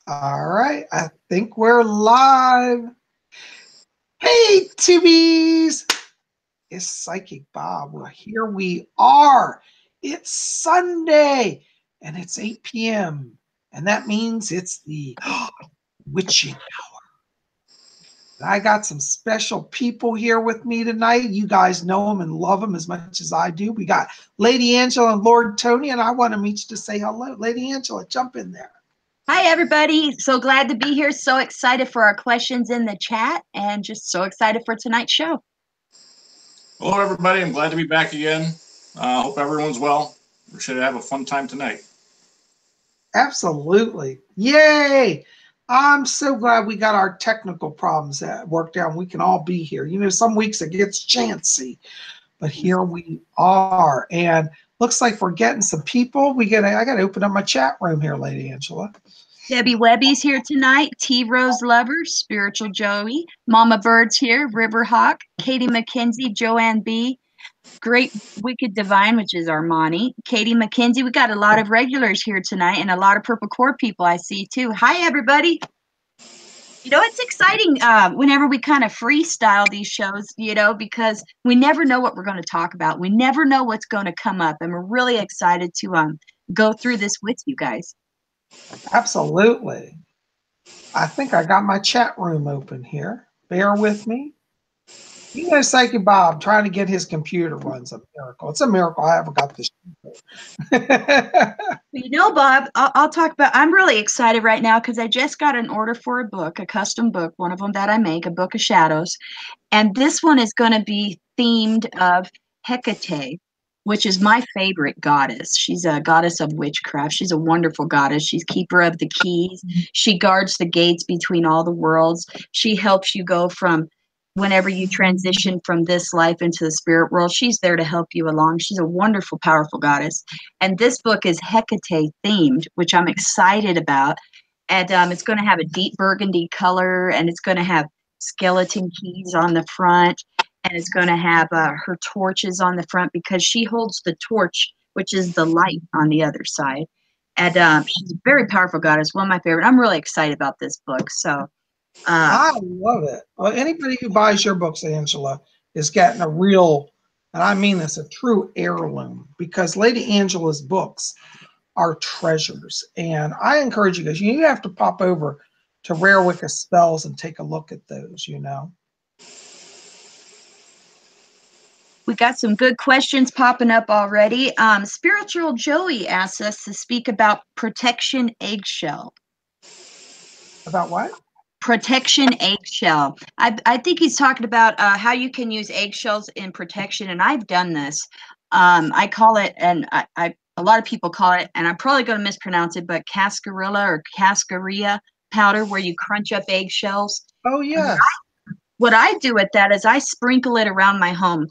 All right, I think we're live. Hey, Tubies! It's Psychic Bob. Well, here we are. It's Sunday, and it's 8 p.m., and that means it's the witching hour. I got some special people here with me tonight. You guys know them and love them as much as I do. We got Lady Angela and Lord Tony, and I want them each to say hello. Lady Angela, jump in there. Hi, everybody. So glad to be here. So excited for our questions in the chat and just so excited for tonight's show. Hello, everybody. I'm glad to be back again. Hope everyone's well. We should have a fun time tonight. Absolutely. Yay. I'm so glad we got our technical problems worked out. We can all be here. You know, some weeks it gets chancy, but here we are. And looks like we're getting some people. I got to open up my chat room here, Lady Angela. Debbie Webby's here tonight. T Rose Lover, Spiritual Joey, Mama Bird's here, Riverhawk, Katie McKenzie, Joanne B, Great Wicked Divine, which is Armani, Katie McKenzie. We got a lot of regulars here tonight and a lot of Purple Core people I see too. Hi, everybody. You know, it's exciting whenever we kind of freestyle these shows, you know, because we never know what we're going to talk about. We never know what's going to come up. And we're really excited to go through this with you guys. Absolutely. I think I got my chat room open here. Bear with me. You know, Psychic Bob trying to get his computer runs a miracle. It's a miracle I ever got this. You know, Bob, I'll talk about, I'm really excited right now because I just got an order for a book, a custom book, one of them that I make, a book of shadows. And this one is going to be themed of Hecate, which is my favorite goddess. She's a goddess of witchcraft. She's a wonderful goddess. She's keeper of the keys. She guards the gates between all the worlds. She helps you go from whenever you transition from this life into the spirit world. She's there to help you along. She's a wonderful, powerful goddess. And this book is Hecate-themed, which I'm excited about. And it's going to have a deep burgundy color, and it's going to have skeleton keys on the front, and it's going to have her torches on the front because she holds the torch, which is the light on the other side. And she's a very powerful goddess, one of my favorite. I'm really excited about this book. So I love it. Well, anybody who buys your books, Angela, is getting a real, and I mean this, a true heirloom, because Lady Angela's books are treasures. And I encourage you guys, you have to pop over to Rare Wicca Spells and take a look at those, you know. We got some good questions popping up already. Spiritual Joey asks us to speak about protection eggshell. About what? Protection eggshell. I think he's talking about how you can use eggshells in protection, and I've done this. I call it, and a lot of people call it, and I'm probably going to mispronounce it, but cascarilla or cascarilla powder, where you crunch up eggshells. Oh, yes. What I do with that is I sprinkle it around my home.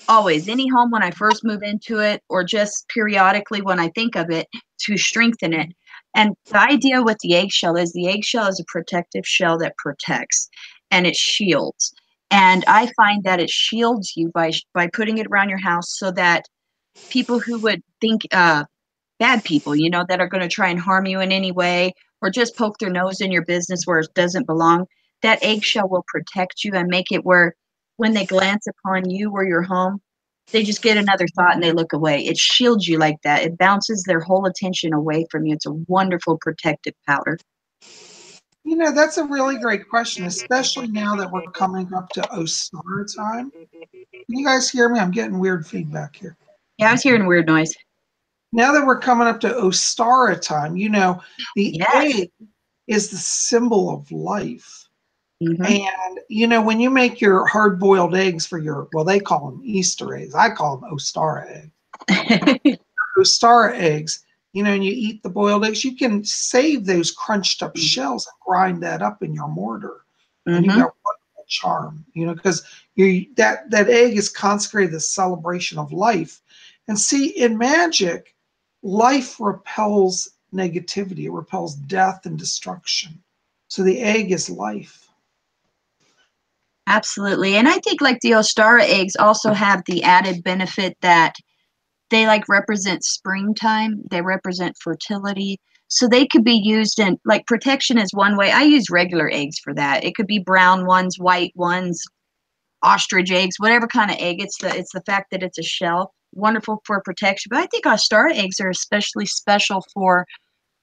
Always, any home when I first move into it, or just periodically when I think of it, to strengthen it. And the idea with the eggshell is a protective shell that protects, and it shields. And I find that it shields you by putting it around your house so that people who would think bad people, you know, that are going to try and harm you in any way or just poke their nose in your business where it doesn't belong, that eggshell will protect you and make it where when they glance upon you or your home, they just get another thought and they look away. It shields you like that. It bounces their whole attention away from you. It's a wonderful protective powder. You know, that's a really great question, especially now that we're coming up to Ostara time. Can you guys hear me? I'm getting weird feedback here. Yeah, I was hearing weird noise. Now that we're coming up to Ostara time, you know, the egg is the symbol of life. Mm-hmm. And, you know, when you make your hard-boiled eggs for your, well, they call them Easter eggs. I call them Ostara eggs. Ostara eggs, you know, and you eat the boiled eggs, you can save those crunched up shells and grind that up in your mortar. Mm-hmm. And you got a charm, you know, because that egg is consecrated the celebration of life. And see, in magic, life repels negativity. It repels death and destruction. So the egg is life. Absolutely. And I think like the Ostara eggs also have the added benefit that they like represent springtime. They represent fertility. So they could be used in, like, protection is one way. I use regular eggs for that. It could be brown ones, white ones, ostrich eggs, whatever kind of egg. It's the fact that it's a shell. Wonderful for protection. But I think Ostara eggs are especially special for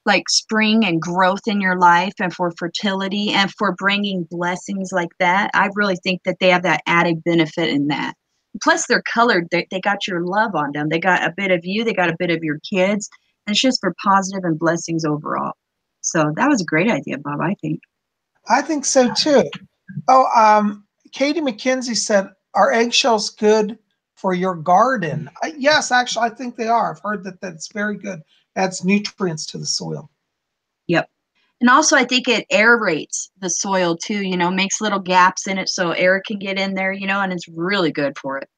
like spring and growth in your life and for fertility and for bringing blessings like that. I really think that they have that added benefit in that. Plus they're colored. They got your love on them. They got a bit of you. They got a bit of your kids. And it's just for positive and blessings overall. So that was a great idea, Bob, I think. I think so too. Oh, Katie McKenzie said, are eggshells good for your garden? Yes, actually, I think they are. I've heard that that's very good. Adds nutrients to the soil. Yep. And also, I think it aerates the soil too, you know, makes little gaps in it so air can get in there, you know, and it's really good for it.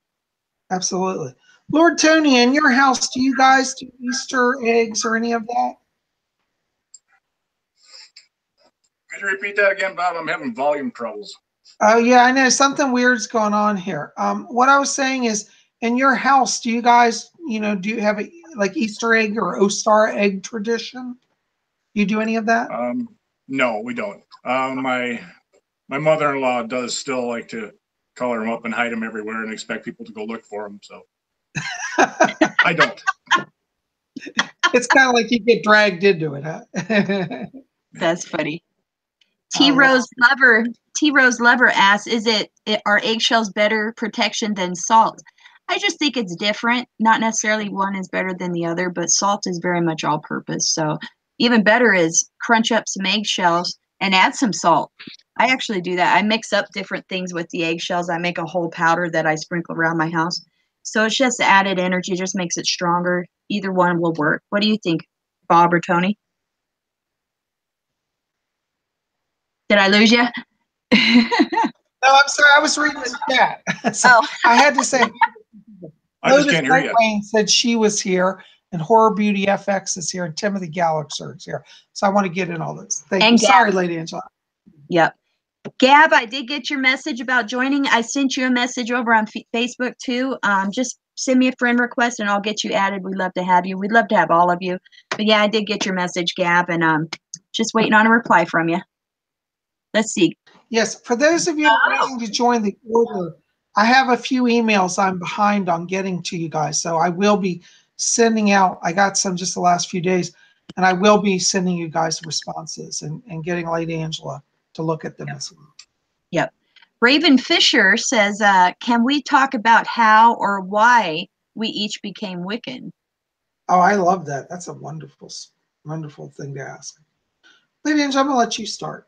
Absolutely. Lord Tony, in your house, do you guys do Easter eggs or any of that? Could you repeat that again, Bob? I'm having volume troubles. Oh, yeah, I know. Something weird's going on here. What I was saying is, in your house, do you guys, you know, do you have a like Easter egg or Ostara egg tradition? You do any of that? No, we don't. My mother-in-law does still like to color them up and hide them everywhere and expect people to go look for them. So I don't. It's kind of like you get dragged into it, huh? That's funny. T-Rose Lover asks, are eggshells better protection than salt? I just think it's different. Not necessarily one is better than the other, but salt is very much all purpose. So even better is crunch up some eggshells and add some salt. I actually do that. I mix up different things with the eggshells. I make a whole powder that I sprinkle around my house. So it's just added energy, just makes it stronger. Either one will work. What do you think, Bob or Tony? Did I lose you? No, I'm sorry. I was reading the chat. So I had to say, I just can't hear you. Wayne said she was here, and Horror Beauty FX is here, and Timothy Gallagher is here. So I want to get in all this. Thank you. Sorry, Lady Angela. Yep. Gab, I did get your message about joining. I sent you a message over on Facebook too. Just send me a friend request and I'll get you added. We'd love to have you. We'd love to have all of you. But yeah, I did get your message, Gab, and just waiting on a reply from you. Let's see. Yes, for those of you wanting to join the order, I have a few emails I'm behind on getting to you guys. So I will be sending out, I got some just the last few days, and I will be sending you guys responses and getting Lady Angela to look at them. Yep. Raven Fisher says, can we talk about how or why we each became Wiccan? Oh, I love that. That's a wonderful, wonderful thing to ask. Lady Angela, I'm going to let you start.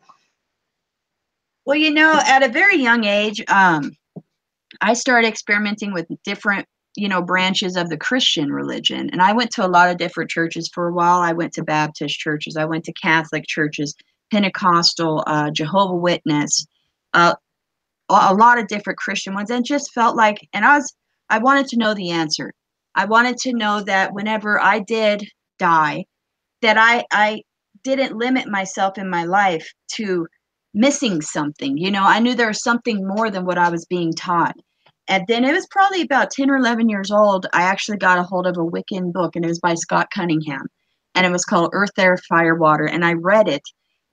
Well, you know, at a very young age, I started experimenting with different, you know, branches of the Christian religion. And I went to a lot of different churches for a while. I went to Baptist churches. I went to Catholic churches, Pentecostal, Jehovah's Witness, a lot of different Christian ones, and just felt like, and I wanted to know the answer. I wanted to know that whenever I did die, that I didn't limit myself in my life to missing something. You know, I knew there was something more than what I was being taught. And then it was probably about 10 or 11 years old, I actually got a hold of a Wiccan book, and it was by Scott Cunningham. And it was called Earth, Air, Fire, Water. And I read it,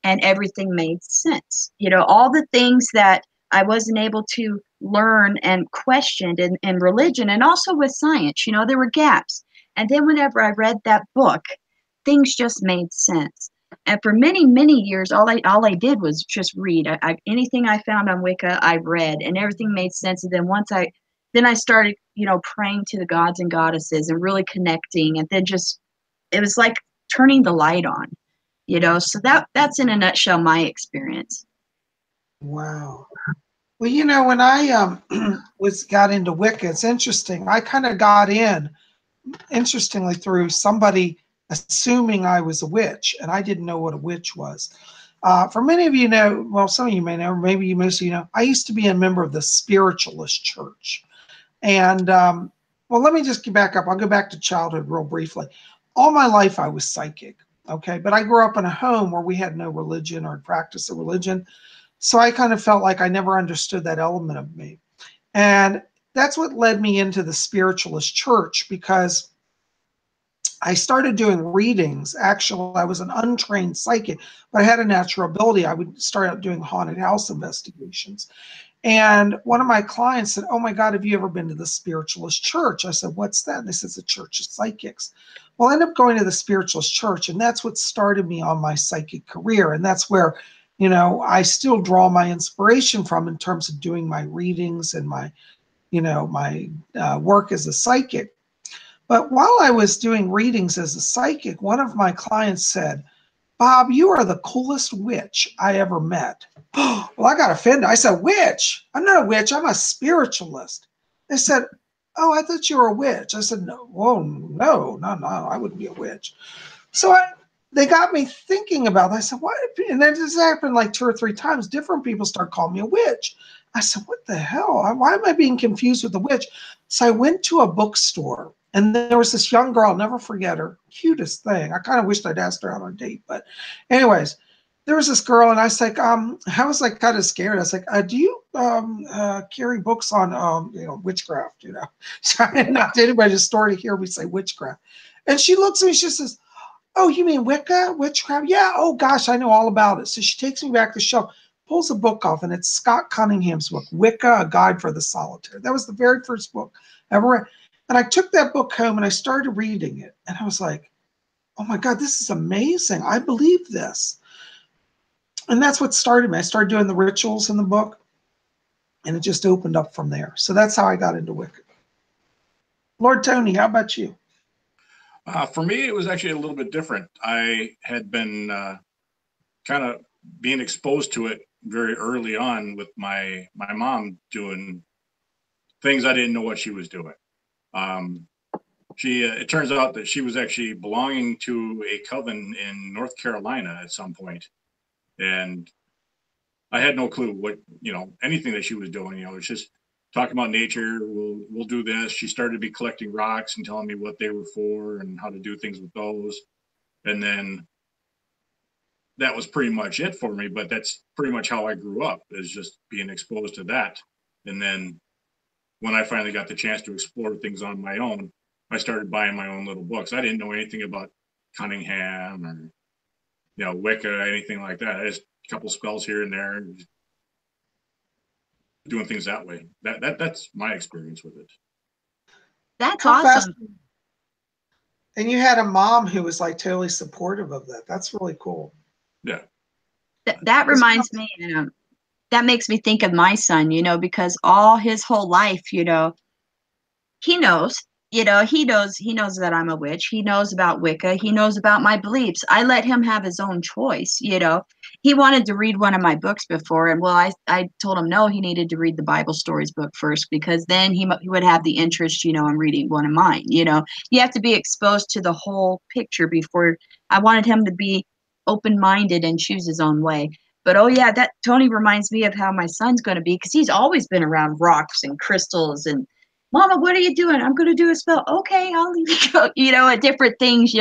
and everything made sense. You know, all the things that I wasn't able to learn and questioned in religion and also with science, you know, there were gaps. And then whenever I read that book, things just made sense. And for many, many years, all I did was just read. Anything I found on Wicca, I read, and everything made sense. And then then I started, you know, praying to the gods and goddesses and really connecting. And then it was like turning the light on, you know. So that's in a nutshell my experience. Wow. Well, you know, when I got into Wicca, it's interesting. I kind of got in, interestingly, through somebody assuming I was a witch, and I didn't know what a witch was. For many of you know, well, some of you may know, maybe most of you know, I used to be a member of the Spiritualist Church. And, well, let me just get back up. I'll go back to childhood real briefly. All my life I was psychic, okay? But I grew up in a home where we had no religion or practice of religion. So I kind of felt like I never understood that element of me. And that's what led me into the Spiritualist Church, because I started doing readings. Actually, I was an untrained psychic, but I had a natural ability. I would start out doing haunted house investigations. And one of my clients said, "Oh my God, have you ever been to the spiritualist church?" I said, "What's that?" And they said, "It's a church of psychics." Well, I ended up going to the spiritualist church, and that's what started me on my psychic career. And that's where, I still draw my inspiration from in terms of doing my readings and my work as a psychic. But while I was doing readings as a psychic, one of my clients said, "Bob, you are the coolest witch I ever met." Well, I got offended. I said, "Witch? I'm not a witch. I'm a spiritualist." They said, "Oh, I thought you were a witch." I said, "No, whoa, no, I wouldn't be a witch." So they got me thinking about it. I said, "What?" And then this happened like 2 or 3 times. Different people start calling me a witch. I said, "What the hell? Why am I being confused with a witch?" So I went to a bookstore, and there was this young girl, I'll never forget her, cutest thing. I kind of wished I'd asked her out on a date, but anyways, there was this girl, and I was like, I was like kind of scared. I was like, "Do you carry books on, witchcraft?" So I didn't have to anybody just store to hear me say witchcraft. And she looks at me, she says, "Oh, you mean Wicca, witchcraft? Yeah. Oh gosh, I know all about it." So she takes me back to the shelf, pulls a book off, and it's Scott Cunningham's book, Wicca: A Guide for the Solitary. That was the very first book I ever read. And I took that book home and I started reading it. And I was like, "Oh my God, this is amazing. I believe this." And that's what started me. I started doing the rituals in the book, and it just opened up from there. So that's how I got into Wicca. Lord Tony, how about you? For me, it was actually a little bit different. I had been kind of being exposed to it very early on with my mom doing things I didn't know what she was doing. It turns out that she was actually belonging to a coven in North Carolina at some point, and I had no clue what anything that she was doing. It's just talking about nature. We'll do this. She started to be collecting rocks and telling me what they were for and how to do things with those, and then that was pretty much it for me. But that's pretty much how I grew up, is just being exposed to that. And then when I finally got the chance to explore things on my own, I started buying my own little books. I didn't know anything about Cunningham or Wicca, anything like that. I just a couple spells here and there, doing things that way. That's my experience with it. That's awesome. And you had a mom who was like totally supportive of that. That's really cool. Yeah. That reminds me, that makes me think of my son, because all his whole life, he knows, he knows that I'm a witch. He knows about Wicca. He knows about my beliefs. I let him have his own choice. He wanted to read one of my books before, and I told him no, he needed to read the Bible stories book first, because then he would have the interest, in reading one of mine. You have to be exposed to the whole picture before. I wanted him to be open-minded and choose his own way. But oh yeah, that Tony reminds me of how my son's going to be, because he's always been around rocks and crystals and, "Mama, what are you doing?" "I'm going to do a spell." "Okay, I'll leave you go." At different things.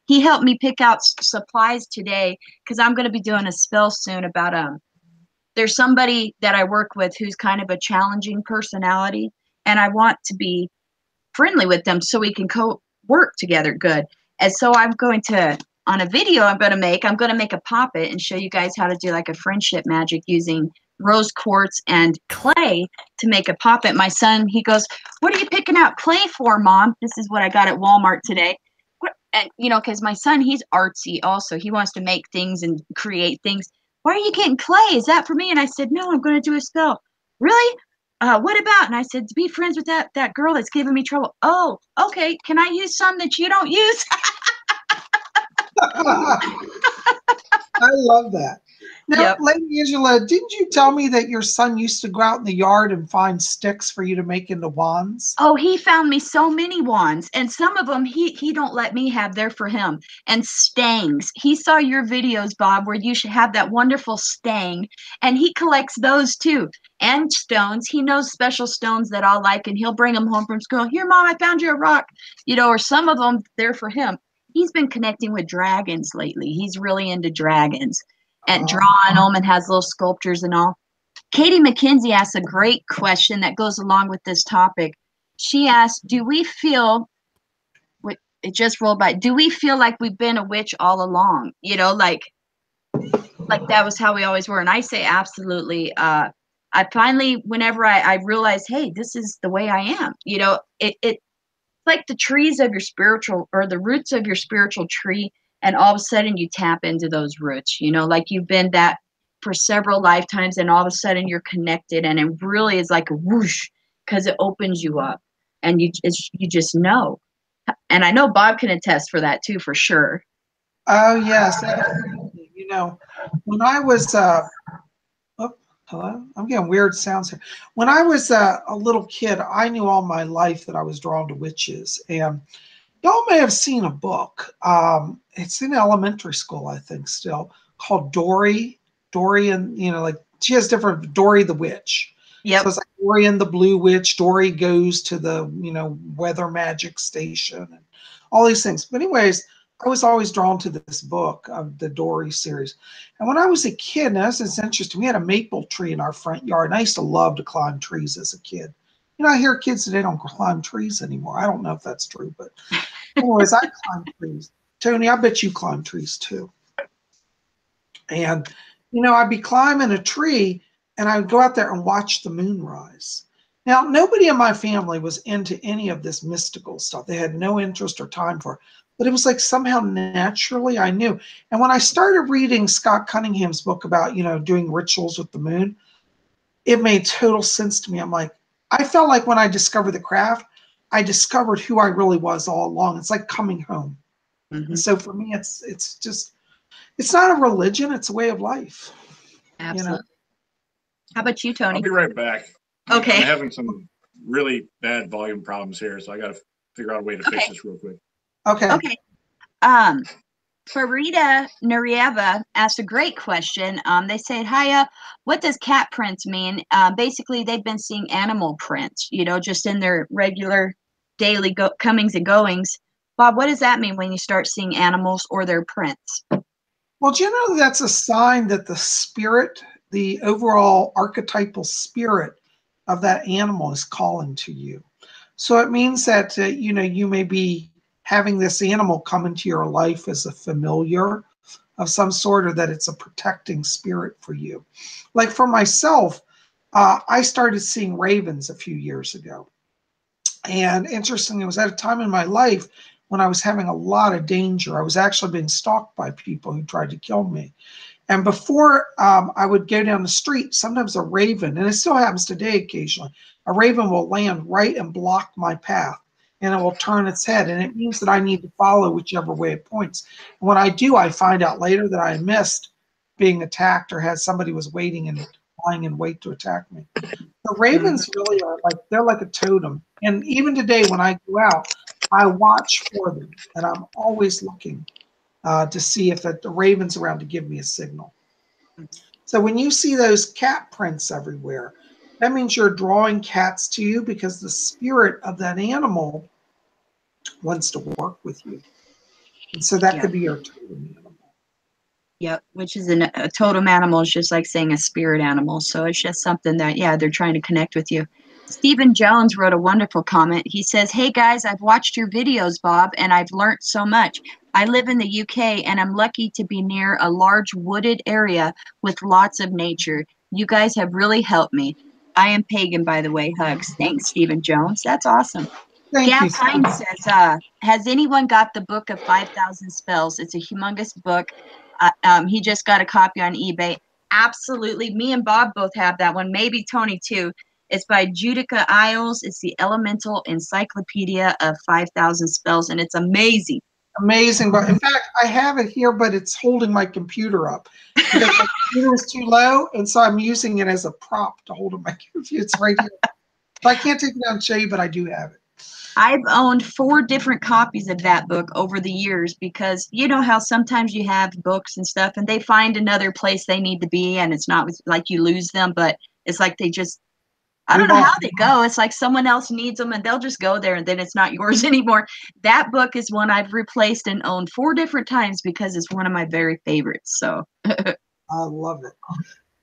He helped me pick out supplies today, because I'm going to be doing a spell soon about there's somebody that I work with who's kind of a challenging personality, and I want to be friendly with them so we can work together good. And so I'm going to, on a video I'm going to make a puppet and show you guys how to do like a friendship magic using rose quartz and clay to make a puppet. My son, he goes, "What are you picking out clay for, Mom?" This is what I got at Walmart today. And, because my son, he's artsy also. He wants to make things and create things. "Why are you getting clay? Is that for me?" And I said, "No, I'm going to do a spell." "Really? What about?" And I said, "To be friends with that girl that's giving me trouble." "Oh, okay. Can I use some that you don't use?" I love that. Now, yep. Lady Angela, didn't you tell me that your son used to go out in the yard and find sticks for you to make into wands? Oh, he found me so many wands, and some of them he don't let me have. They're for him. And stangs. He saw your videos, Bob, where you should have that wonderful stang, and he collects those too. And stones. He knows special stones that I'll like, and he'll bring them home from school. "Here, Mom, I found you a rock." Or some of them, they're for him. He's been connecting with dragons lately. He's really into dragons and drawing them and has little sculptures and all. Katie McKenzie asked a great question that goes along with this topic. She asked, "Do we feel," it just rolled by. Do we feel like we've been a witch all along? You know, like that was how we always were. And I say absolutely. I finally, whenever I realized, hey, this is the way I am, you know, it's like the trees of your spiritual, or the roots of your spiritual tree. And all of a sudden you tap into those roots, you know, like you've been that for several lifetimes, and all of a sudden you're connected, and it really is like a whoosh, because it opens you up, and you just know. And I know Bob can attest for that too, for sure. Oh yes, absolutely. You know, when I was hello, I'm getting weird sounds here. When I was a little kid, I knew all my life that I was drawn to witches, and y'all may have seen a book. It's in elementary school, I think, still, called Dory. Dory, and you know, like she has different Dory the Witch. Yep. So it's like Dory and the Blue Witch. Dory goes to the, you know, weather magic station and all these things. But anyways, I was always drawn to this book of the Dory series. And when I was a kid, now this is interesting, we had a maple tree in our front yard, and I used to love to climb trees as a kid. You know, I hear kids today don't climb trees anymore. I don't know if that's true, but anyways, I climb trees. Tony, I bet you climb trees too. And, you know, I'd be climbing a tree, and I would go out there and watch the moon rise. Now, nobody in my family was into any of this mystical stuff. They had no interest or time for it. But it was like somehow naturally I knew. And when I started reading Scott Cunningham's book about, you know, doing rituals with the moon, it made total sense to me. I'm like, I felt like when I discovered the craft, I discovered who I really was all along. It's like coming home. Mm-hmm. And so for me, it's just, it's not a religion, it's a way of life. Absolutely. You know? How about you, Tony? I'll be right back. Okay. I'm having some really bad volume problems here, so I got to figure out a way to fix this real quick. Okay. Okay. Farida Nurieva asked a great question. They said, hiya, what does cat prints mean? Basically, they've been seeing animal prints, you know, just in their regular daily comings and goings. Bob, what does that mean when you start seeing animals or their prints? Well, generally, that's a sign that the spirit, the overall archetypal spirit of that animal is calling to you. So it means that, you know, you may be having this animal come into your life as a familiar of some sort, or that it's a protecting spirit for you. Like for myself, I started seeing ravens a few years ago. And interestingly, it was at a time in my life when I was having a lot of danger. I was actually being stalked by people who tried to kill me. And before I would go down the street, sometimes a raven, and it still happens today occasionally, a raven will land right and block my path, and it will turn its head. And it means that I need to follow whichever way it points. And when I do, I find out later that I missed being attacked, or had somebody was waiting and lying in wait to attack me. The ravens really are like, they're like a totem. And even today when I go out, I watch for them, and I'm always looking to see if the raven's around to give me a signal. So when you see those cat prints everywhere, that means you're drawing cats to you, because the spirit of that animal wants to work with you. And so that could be your totem animal. Yep, which is a totem animal is just like saying a spirit animal. So it's just something that, yeah, they're trying to connect with you. Stephen Jones wrote a wonderful comment. He says, hey guys, I've watched your videos, Bob, and I've learned so much. I live in the UK, and I'm lucky to be near a large wooded area with lots of nature. You guys have really helped me. I am pagan, by the way. Hugs. Thanks, Stephen Jones. That's awesome. Gav Hines says, has anyone got the book of 5,000 spells? It's a humongous book. He just got a copy on eBay. Absolutely. Me and Bob both have that one. Maybe Tony too. It's by Judica Isles. It's the Elemental Encyclopedia of 5,000 Spells, and it's amazing. Amazing. But in fact, I have it here, but it's holding my computer up because my computer is too low, and so I'm using it as a prop to hold up my computer. It's right here. So I can't take it down and show you, but I do have it. I've owned 4 different copies of that book over the years, because you know how sometimes you have books and stuff and they find another place they need to be, and it's not like you lose them, but it's like they just, I don't know how they go. It's like someone else needs them and they'll just go there, and then it's not yours anymore. That book is one I've replaced and owned 4 different times because it's one of my very favorites. So I love it.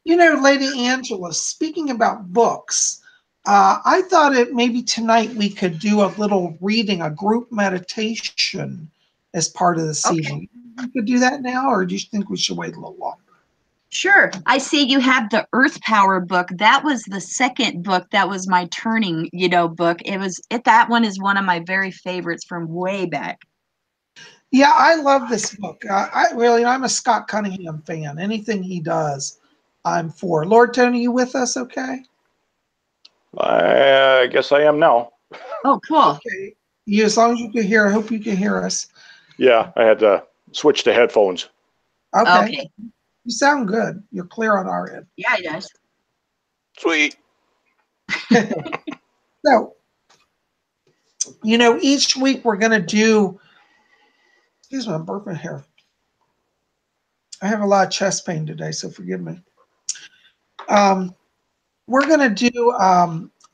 You know, Lady Angela, speaking about books, I thought it maybe tonight we could do a little reading, a group meditation as part of the season. We could do that now, or do you think we should wait a little longer? Sure. I see you have the Earth Power book. That was the second book. That was my turning, book. That one is one of my very favorites from way back. Yeah, I love this book. I'm a Scott Cunningham fan. Anything he does, I'm for. Lord Tony, you with us? Okay. I guess I am now. Oh, cool. Okay. As long as you can hear, I hope you can hear us. Yeah, I had to switch to headphones. Okay. You sound good. You're clear on our end. Yeah, he does. Sweet. So, each week we're going to do, excuse me, I'm burping here. I have a lot of chest pain today, so forgive me. We're going to do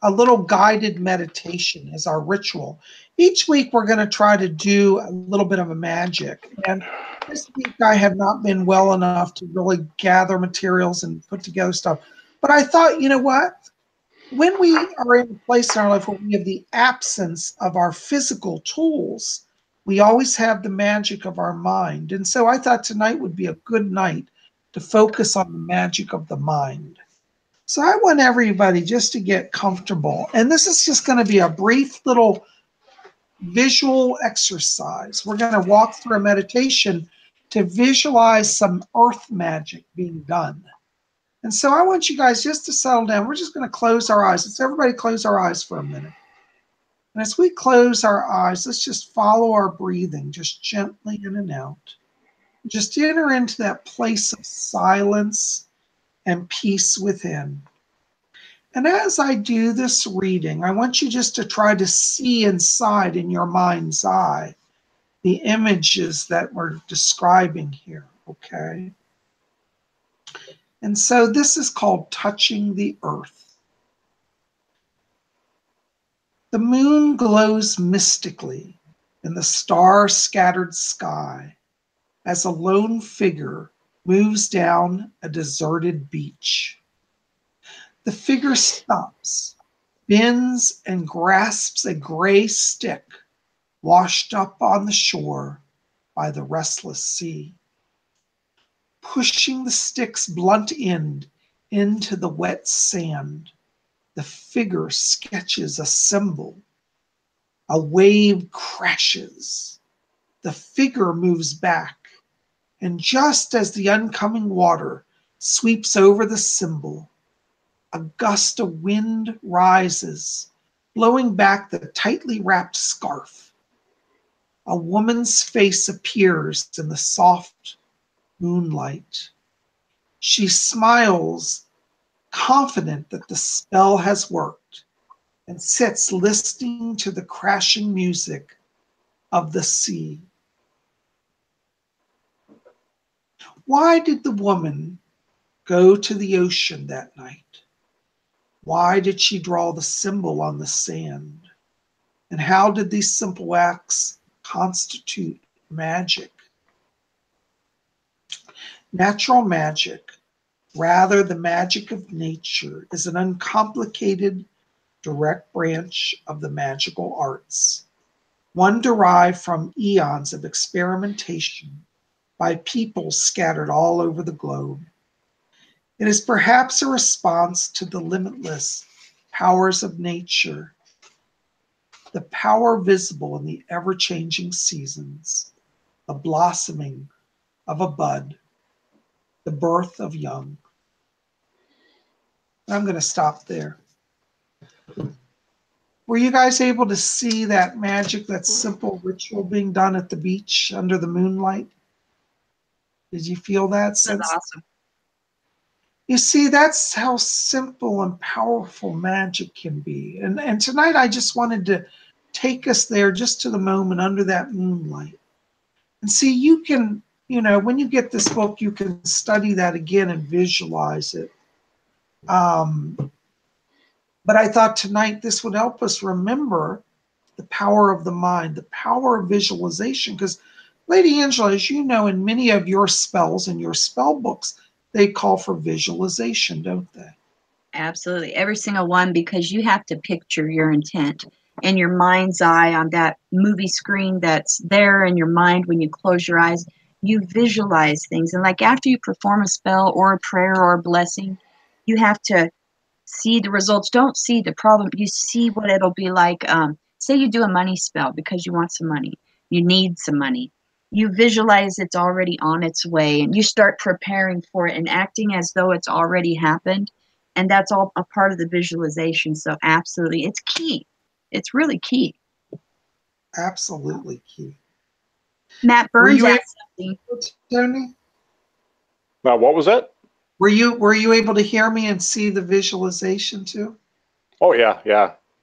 a little guided meditation as our ritual. Each week we're going to try to do a little bit of a magic. And this week I have not been well enough to really gather materials and put together stuff. But I thought, you know what? When we are in a place in our life where we have the absence of our physical tools, we always have the magic of our mind. And so I thought tonight would be a good night to focus on the magic of the mind. So I want everybody just to get comfortable. And this is just going to be a brief little visual exercise. We're going to walk through a meditation to visualize some earth magic being done. And so I want you guys just to settle down. We're just going to close our eyes. Let's everybody close our eyes for a minute. And as we close our eyes, let's just follow our breathing, just gently in and out. Just enter into that place of silence and peace within. And as I do this reading, I want you just to try to see inside in your mind's eye the images that we're describing here, okay? And so this is called touching the earth. The moon glows mystically in the star-scattered sky as a lone figure moves down a deserted beach. The figure stops, bends, and grasps a gray stick washed up on the shore by the restless sea. Pushing the stick's blunt end into the wet sand, the figure sketches a symbol. A wave crashes. The figure moves back, and just as the oncoming water sweeps over the symbol, a gust of wind rises, blowing back the tightly wrapped scarf. A woman's face appears in the soft moonlight. She smiles, confident that the spell has worked, and sits listening to the crashing music of the sea. Why did the woman go to the ocean that night? Why did she draw the symbol on the sand? And how did these simple acts constitute magic? Natural magic, rather the magic of nature, is an uncomplicated, direct branch of the magical arts, one derived from eons of experimentation by people scattered all over the globe. It is perhaps a response to the limitless powers of nature, the power visible in the ever-changing seasons, the blossoming of a bud, the birth of young. I'm going to stop there. Were you guys able to see that magic, that simple ritual being done at the beach under the moonlight? Did you feel that sense? That's awesome. You see, that's how simple and powerful magic can be. And tonight I just wanted to take us there just to the moment under that moonlight. And see, you can, when you get this book, you can study that again and visualize it. But I thought tonight this would help us remember the power of the mind, the power of visualization. Because Lady Angela, as you know, in many of your spells and your spell books, they call for visualization, don't they? Absolutely. Every single one, because you have to picture your intent in your mind's eye on that movie screen that's there in your mind when you close your eyes. You visualize things. And like after you perform a spell or a prayer or a blessing, you have to see the results. Don't see the problem. You see what it'll be like. Say you do a money spell because you want some money. You need some money. You visualize it's already on its way and you start preparing for it and acting as though it's already happened. And that's all a part of the visualization. So absolutely, it's key. It's really key. Absolutely key. Matt Burns asked something. Tony? Now, what was that? Were you able to hear me and see the visualization too? Oh yeah.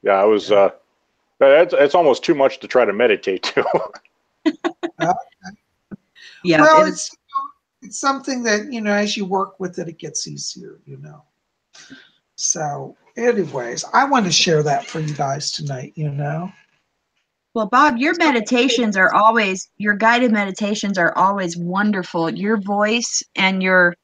I was. It's almost too much to try to meditate to. Okay. Yeah. Well, it's something that, as you work with it, it gets easier, So anyways, I want to share that for you guys tonight, Well, Bob, your meditations are always, your guided meditations are always wonderful. Your voice and your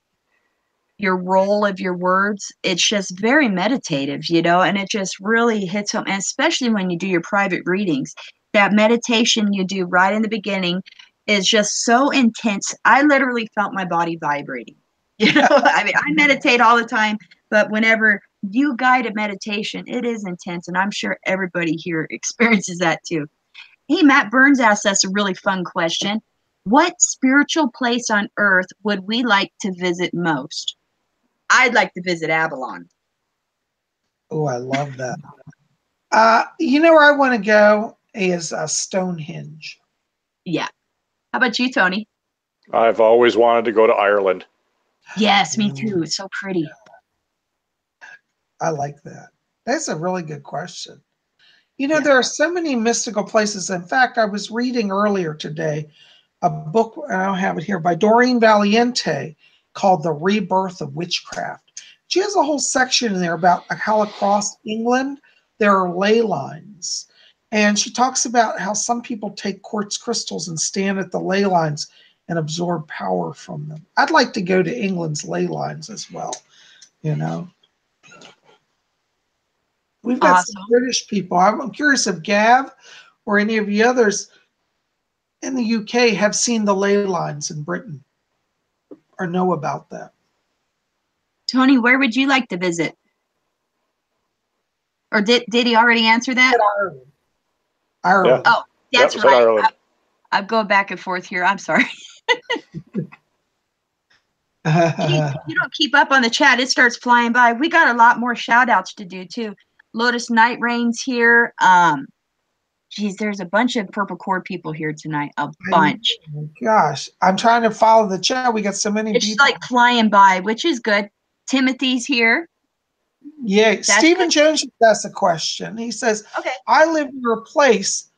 roll of your words, it's just very meditative, and it just really hits home. And especially when you do your private readings, that meditation you do right in the beginning is just so intense. I literally felt my body vibrating. I mean, I meditate all the time, but whenever you guide a meditation, it is intense. And I'm sure everybody here experiences that too. Hey, Matt Burns asked us a really fun question. What spiritual place on earth would we like to visit most? I'd like to visit Avalon. Oh, I love that. Where I want to go is Stonehenge. Yeah. How about you, Tony? I've always wanted to go to Ireland. Yes, me too. It's so pretty. I like that. That's a really good question. There are so many mystical places. In fact, I was reading earlier today a book, I don't have it here, by Doreen Valiente called The Rebirth of Witchcraft. She has a whole section in there about how across England there are ley lines. And she talks about how some people take quartz crystals and stand at the ley lines and absorb power from them. I'd like to go to England's ley lines as well, We've got some British people. I'm curious if Gav or any of the others in the UK have seen the ley lines in Britain or know about that. Tony, where would you like to visit? Or did he already answer that? Ireland. Oh, that's right. Ireland. I'm going back and forth here. I'm sorry. You don't keep up on the chat. It starts flying by. We got a lot more shout outs to do too. Lotus Night Rain's here. Geez, there's a bunch of Purple Cord people here tonight. A bunch. Oh gosh, I'm trying to follow the chat. We got so many people. It's like flying by, which is good. Timothy's here. Yeah, that's Stephen good. Jones asked a question. He says, okay. I live near a place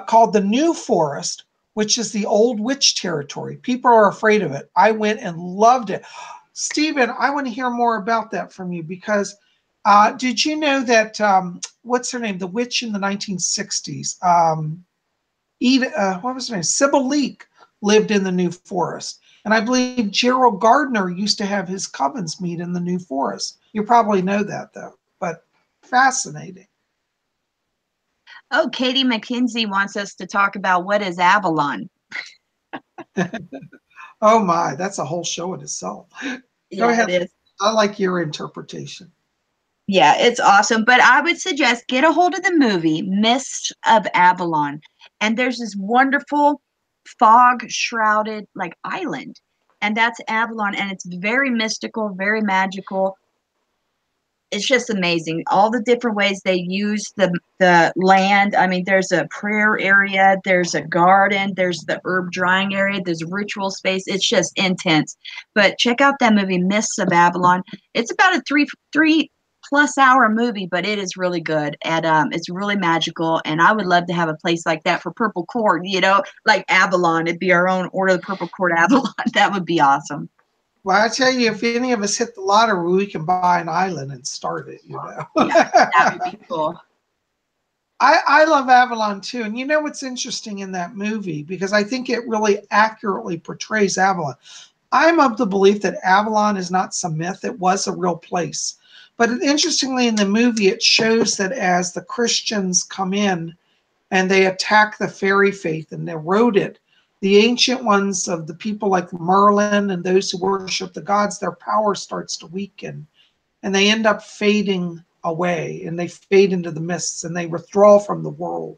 called the New Forest, which is the old witch territory. People are afraid of it. I went and loved it. Stephen, I want to hear more about that from you because did you know that, what's her name? The witch in the 1960s, what was her name? Sybil Leek lived in the New Forest. And I believe Gerald Gardner used to have his covens meet in the New Forest. You probably know that, though, but fascinating. Oh, Katie McKenzie wants us to talk about what is Avalon. Oh, my. That's a whole show in itself. Go ahead. It is. I like your interpretation. Yeah, it's awesome. But I would suggest get a hold of the movie Mists of Avalon. And there's this wonderful fog-shrouded island. And that's Avalon. And it's very mystical, very magical. It's just amazing. All the different ways they use the land. I mean, there's a prayer area. There's a garden. There's the herb drying area. There's ritual space. It's just intense. But check out that movie, Mists of Avalon. It's about a three-plus hour movie, but it is really good. And it's really magical. And I would love to have a place like that for Purple Cord, like Avalon. It'd be our own Order of the Purple Cord Avalon. That would be awesome. Well, I tell you, if any of us hit the lottery, we can buy an island and start it, Yeah, that would be cool. I love Avalon too. And what's interesting in that movie, because I think it really accurately portrays Avalon. I'm of the belief that Avalon is not some myth. It was a real place. But interestingly, in the movie, it shows that as the Christians come in and they attack the fairy faith and erode it, the ancient ones of the people like Merlin and those who worship the gods, their power starts to weaken, and they end up fading away, and they fade into the mists, and they withdraw from the world.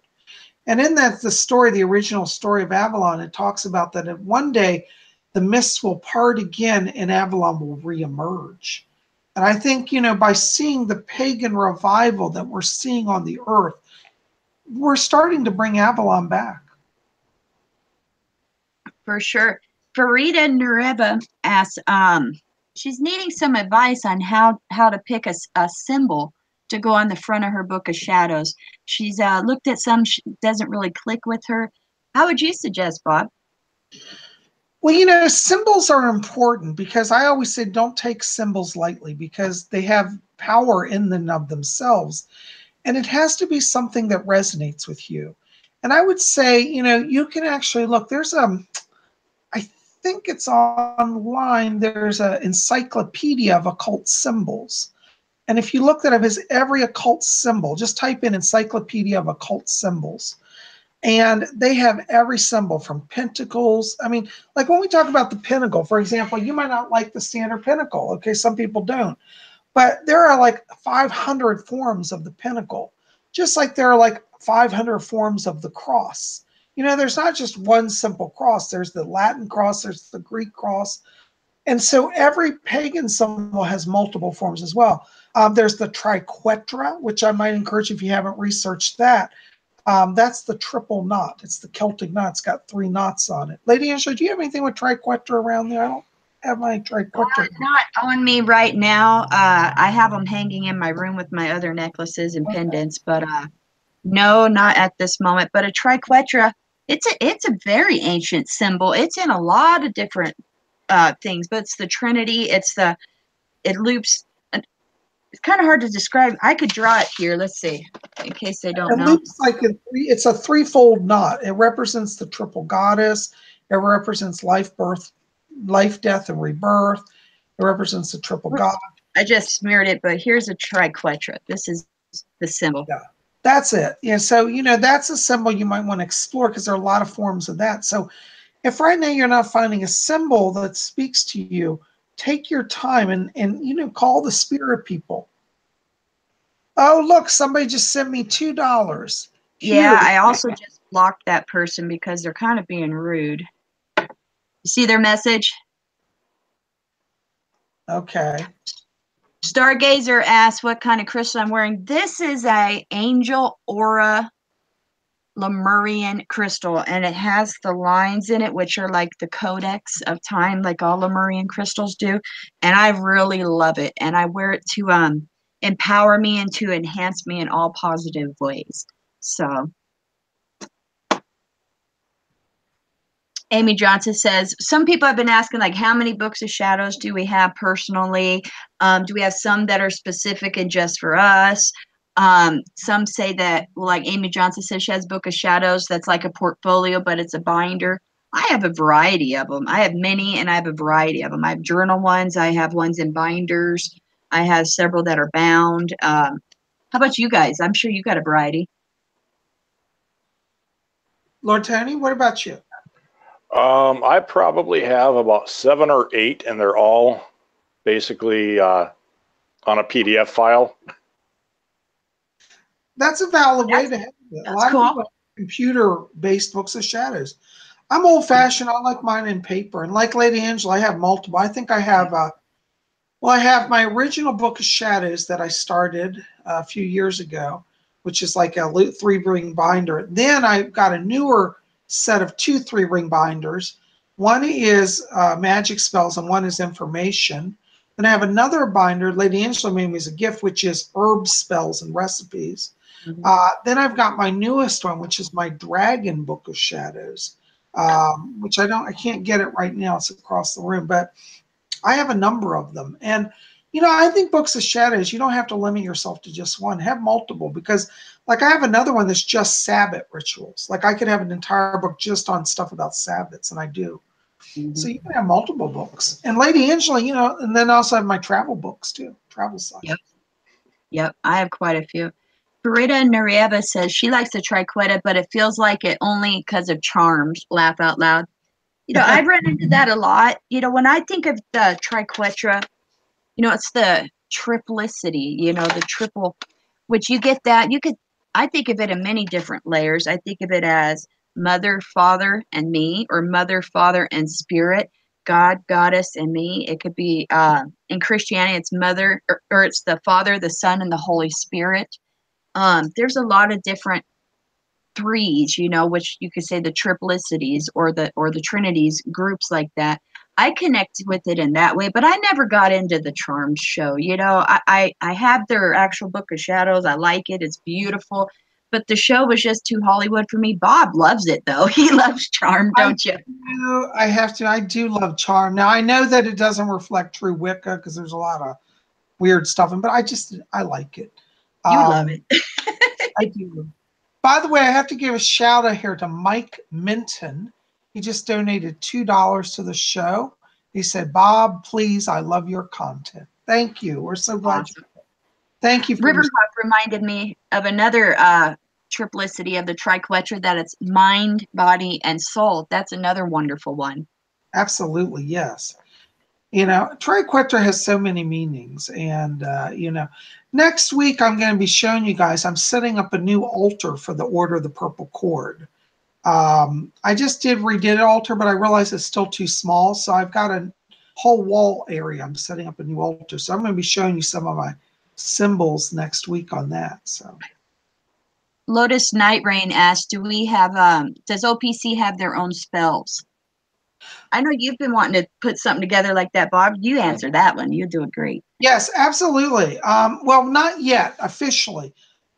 And in that, the story, the original story of Avalon, it talks about that one day the mists will part again and Avalon will reemerge. And I think, by seeing the pagan revival that we're seeing on the earth, we're starting to bring Avalon back. For sure. Farida Nureba asks, she's needing some advice on how to pick a symbol to go on the front of her book of shadows. She's looked at some, doesn't really click with her. How would you suggest, Bob? Well, symbols are important because I always say don't take symbols lightly because they have power in and of themselves. And it has to be something that resonates with you. And I would say, you can actually look, there's I think it's online, there's an encyclopedia of occult symbols. And if you look that up, is every occult symbol, just type in encyclopedia of occult symbols. And they have every symbol from pentacles. I mean, like when we talk about the pentacle, for example, you might not like the standard pentacle. Okay, some people don't. But there are like 500 forms of the pentacle, just like there are like 500 forms of the cross. There's not just one simple cross. There's the Latin cross, there's the Greek cross. And so every pagan symbol has multiple forms as well. There's the triquetra, which I might encourage if you haven't researched that. That's the triple knot. It's the Celtic knot. It's got 3 knots on it. Lady Angela, do you have anything with triquetra around there? I don't have my triquetra. Not on me right now. I have them hanging in my room with my other necklaces and pendants, but no, not at this moment. But a triquetra, it's a very ancient symbol. It's in a lot of different things, but it's the Trinity. It loops. It's kind of hard to describe. I could draw it here. Let's see, in case they don't know. It looks like it's a threefold knot. It represents the triple goddess. It represents life, death, and rebirth. It represents the triple god. I just smeared it, but here's a triquetra. This is the symbol. Yeah, that's it. Yeah, so that's a symbol you might want to explore because there are a lot of forms of that. So if right now you're not finding a symbol that speaks to you, take your time and call the spirit people. Oh, look, somebody just sent me $2. Yeah, I also just blocked that person because they're kind of being rude. You see their message? Okay. Stargazer asks what kind of crystal I'm wearing. This is a Angel Aura Lemurian crystal, and it has the lines in it, which are like the codex of time, like all Lemurian crystals do. And I really love it. And I wear it to empower me and to enhance me in all positive ways. So Amy Johnson says, some people have been asking, like, how many books of shadows do we have personally? Do we have some that are specific and just for us? Some say that, like Amy Johnson says, she has Book of Shadows that's like a portfolio, but it's a binder. I have a variety of them. I have many, and I have a variety of them. I have journal ones. I have ones in binders. I have several that are bound. How about you guys? I'm sure you got a variety. Lord Tony, what about you? I probably have about 7 or 8, and they're all basically on a PDF file. That's a valid way to have it. A lot of people have computer-based books of shadows. I'm old-fashioned. I like mine in paper. And like Lady Angela, I have multiple. I think I have, I have my original Book of Shadows that I started a few years ago, which is like a 3-ring binder. Then I got a newer set of 2 3-ring binders. One is magic spells and one is information. Then I have another binder Lady Angela made me as a gift, which is herb spells and recipes. Then I've got my newest one, which is my Dragon Book of Shadows, which I can't get it right now. It's across the room, but I have a number of them. And I think books of shadows, you don't have to limit yourself to just one. Have multiple, because like I have another one that's just Sabbath rituals. Like I could have an entire book just on stuff about Sabbaths, and I do. So you can have multiple books. And Lady Angela, and then also have my travel books too, travel sites. Yep. Yep, I have quite a few. Farida Narieva says she likes the triqueta, but it feels like it only because of charms. Laugh out loud. You know, I've run into that a lot. You know, when I think of the triquetra, you know, it's the triplicity, you know, the triple, which you get that. You could, I think of it in many different layers. I think of it as mother, father, and me, or mother, father, and spirit, God, goddess, and me. It could be, in Christianity, it's mother, or it's the Father, the Son, and the Holy Spirit. There's a lot of different threes, you know, which you could say the triplicities or the trinities, groups like that. I connected with it in that way, but I never got into the charms show. You know, I have their actual Book of Shadows. I like it. It's beautiful. But the show was just too Hollywood for me. Bob loves it though. He loves charm, don't you? I do love charm. Now I know that it doesn't reflect true Wicca because there's a lot of weird stuff in, but I like it. You love it. I do. By the way, I have to give a shout out here to Mike Minton. He just donated $2 to the show. He said, "Bob, please, I love your content." Thank you. We're so glad. Awesome. Thank you. Riverhawk reminded me of another triplicity of the triquetra, that it's mind, body, and soul. That's another wonderful one. Absolutely, yes. You know, triquetra has so many meanings, and you know, next week I'm going to be showing you guys. I'm setting up a new altar for the Order of the Purple Cord. I just redid an altar, but I realized it's still too small, so I've got a whole wall area. I'm setting up a new altar, so I'm going to be showing you some of my symbols next week on that. So, Lotus Night Rain asked, "Do we have? Does OPC have their own spells?" I know you've been wanting to put something together like that, Bob. You answer that one. You're doing great. Yes, absolutely. Well, not yet officially.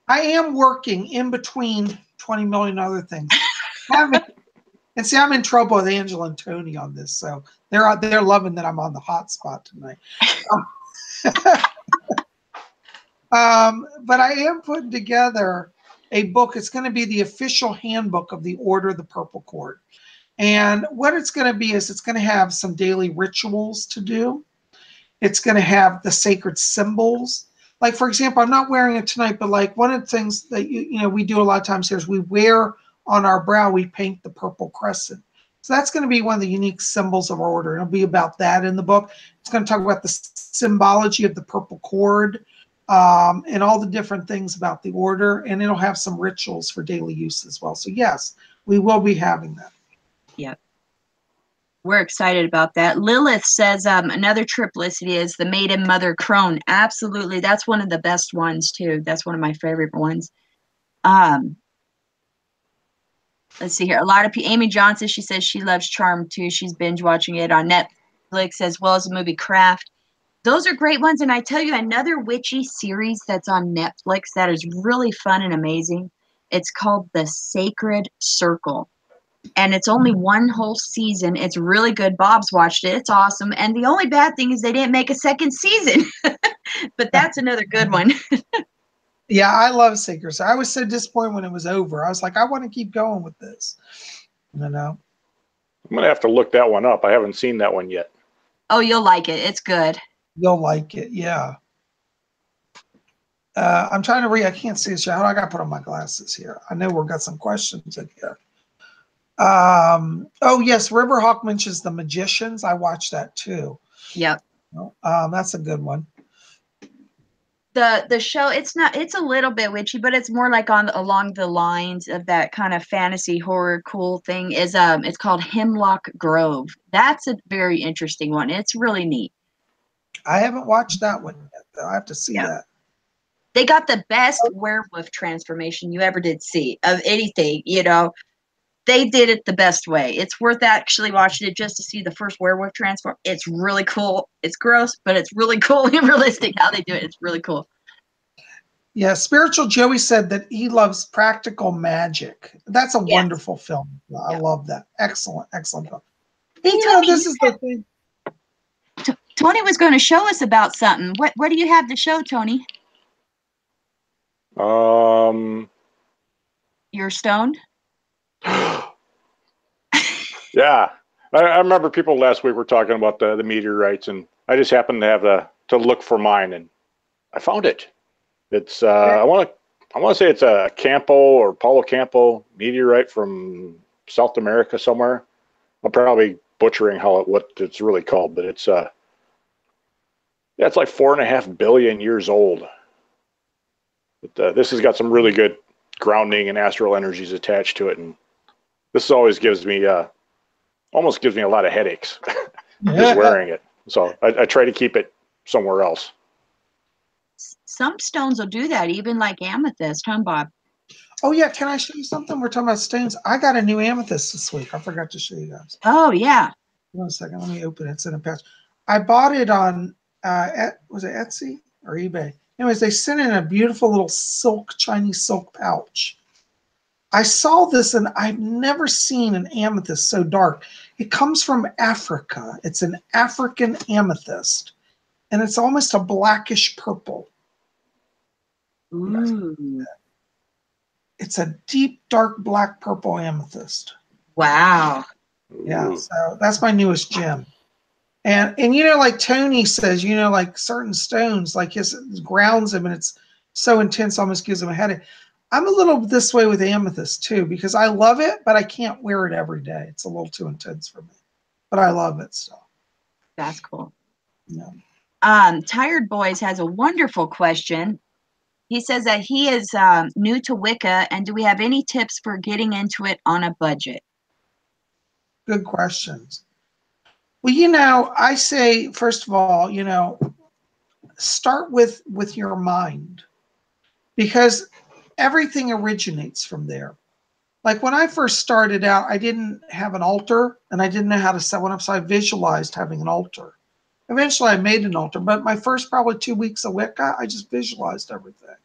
I am working in between 20 million other things. And see, I'm in trouble with Angela and Tony on this, so they're loving that I'm on the hot spot tonight. But I am putting together a book. It's going to be the official handbook of the Order of the Purple Cord. And what it's going to be is it's going to have some daily rituals to do. It's going to have the sacred symbols. Like, for example, I'm not wearing it tonight, but like one of the things that you know we do a lot of times here is we wear on our brow, we paint the purple crescent. So that's going to be one of the unique symbols of our order. It'll be about that in the book. It's going to talk about the symbology of the purple cord and all the different things about the order. And it'll have some rituals for daily use as well. So yes, we will be having that. Yep. We're excited about that. Lilith says another triplicity is the maiden mother crone. Absolutely. That's one of the best ones too. That's one of my favorite ones. Let's see here. A lot of people, Amy Johnson, she says she loves charm too. She's binge watching it on Netflix as well as the movie Craft. Those are great ones. And I tell you, another witchy series that's on Netflix that is really fun and amazing. It's called The Sacred Circle. And it's only one whole season. It's really good. Bob's watched it. It's awesome. And the only bad thing is they didn't make a second season. But that's another good one. Yeah, I love Sacred Circle. I was so disappointed when it was over. I was like, I want to keep going with this. You know? I'm going to have to look that one up. I haven't seen that one yet. Oh, you'll like it. It's good. You'll like it, yeah. I'm trying to read. I can't see it. How do I got to put on my glasses here? I know we've got some questions in here. Oh, yes. Riverhawk mentions The Magicians. I watched that too. Yep. That's a good one. The show, it's a little bit witchy, but it's more like along the lines of that kind of fantasy horror cool thing. It's called Hemlock Grove. That's a very interesting one. It's really neat. I haven't watched that one yet, though. I have to see that. They got the best werewolf transformation you ever did see of anything, you know. They did it the best way. It's worth actually watching it just to see the first werewolf transform. It's really cool. It's gross, but it's really cool and realistic how they do it. It's really cool. Yeah, Spiritual Joey said that he loves Practical Magic. That's a wonderful film. I love that. Excellent, excellent film. Hey, Tony, this is the thing. Tony was going to show us about something. What do you have to show, Tony? You're stoned? Yeah, I remember people last week were talking about the meteorites, and I just happened to have to look for mine, and I found it. It's I want to say it's a Campo or Paulo Campo meteorite from South America somewhere. I'm probably butchering what it's really called, but it's yeah, it's like 4.5 billion years old. But, this has got some really good grounding and astral energies attached to it, and this always gives me almost gives me a lot of headaches just wearing it. So I try to keep it somewhere else. Some stones will do that, even like amethyst, huh, Bob? Oh yeah, can I show you something? We're talking about stones. I got a new amethyst this week. I forgot to show you guys. Oh yeah. One second, let me open it. It's in a pouch. I bought it on was it Etsy or eBay? Anyways, they sent in a beautiful little Chinese silk pouch. I saw this and I've never seen an amethyst so dark. It comes from Africa. It's an African amethyst, and it's almost a blackish purple. Ooh. It's a deep, dark, black purple amethyst. Wow. Yeah, so that's my newest gem. And you know, like Tony says, you know, like certain stones, like his grounds him and it's so intense, almost gives him a headache. I'm a little this way with amethyst too, because I love it, but I can't wear it every day. It's a little too intense for me, but I love it still. That's cool. Yeah. Tired Boys has a wonderful question. He says that he is new to Wicca, and do we have any tips for getting into it on a budget? Good questions. Well, you know, I say, first of all, you know, start with your mind, because everything originates from there. Like when I first started out, I didn't have an altar and I didn't know how to set one up. So I visualized having an altar. Eventually I made an altar, but my first probably 2 weeks of Wicca, I just visualized everything.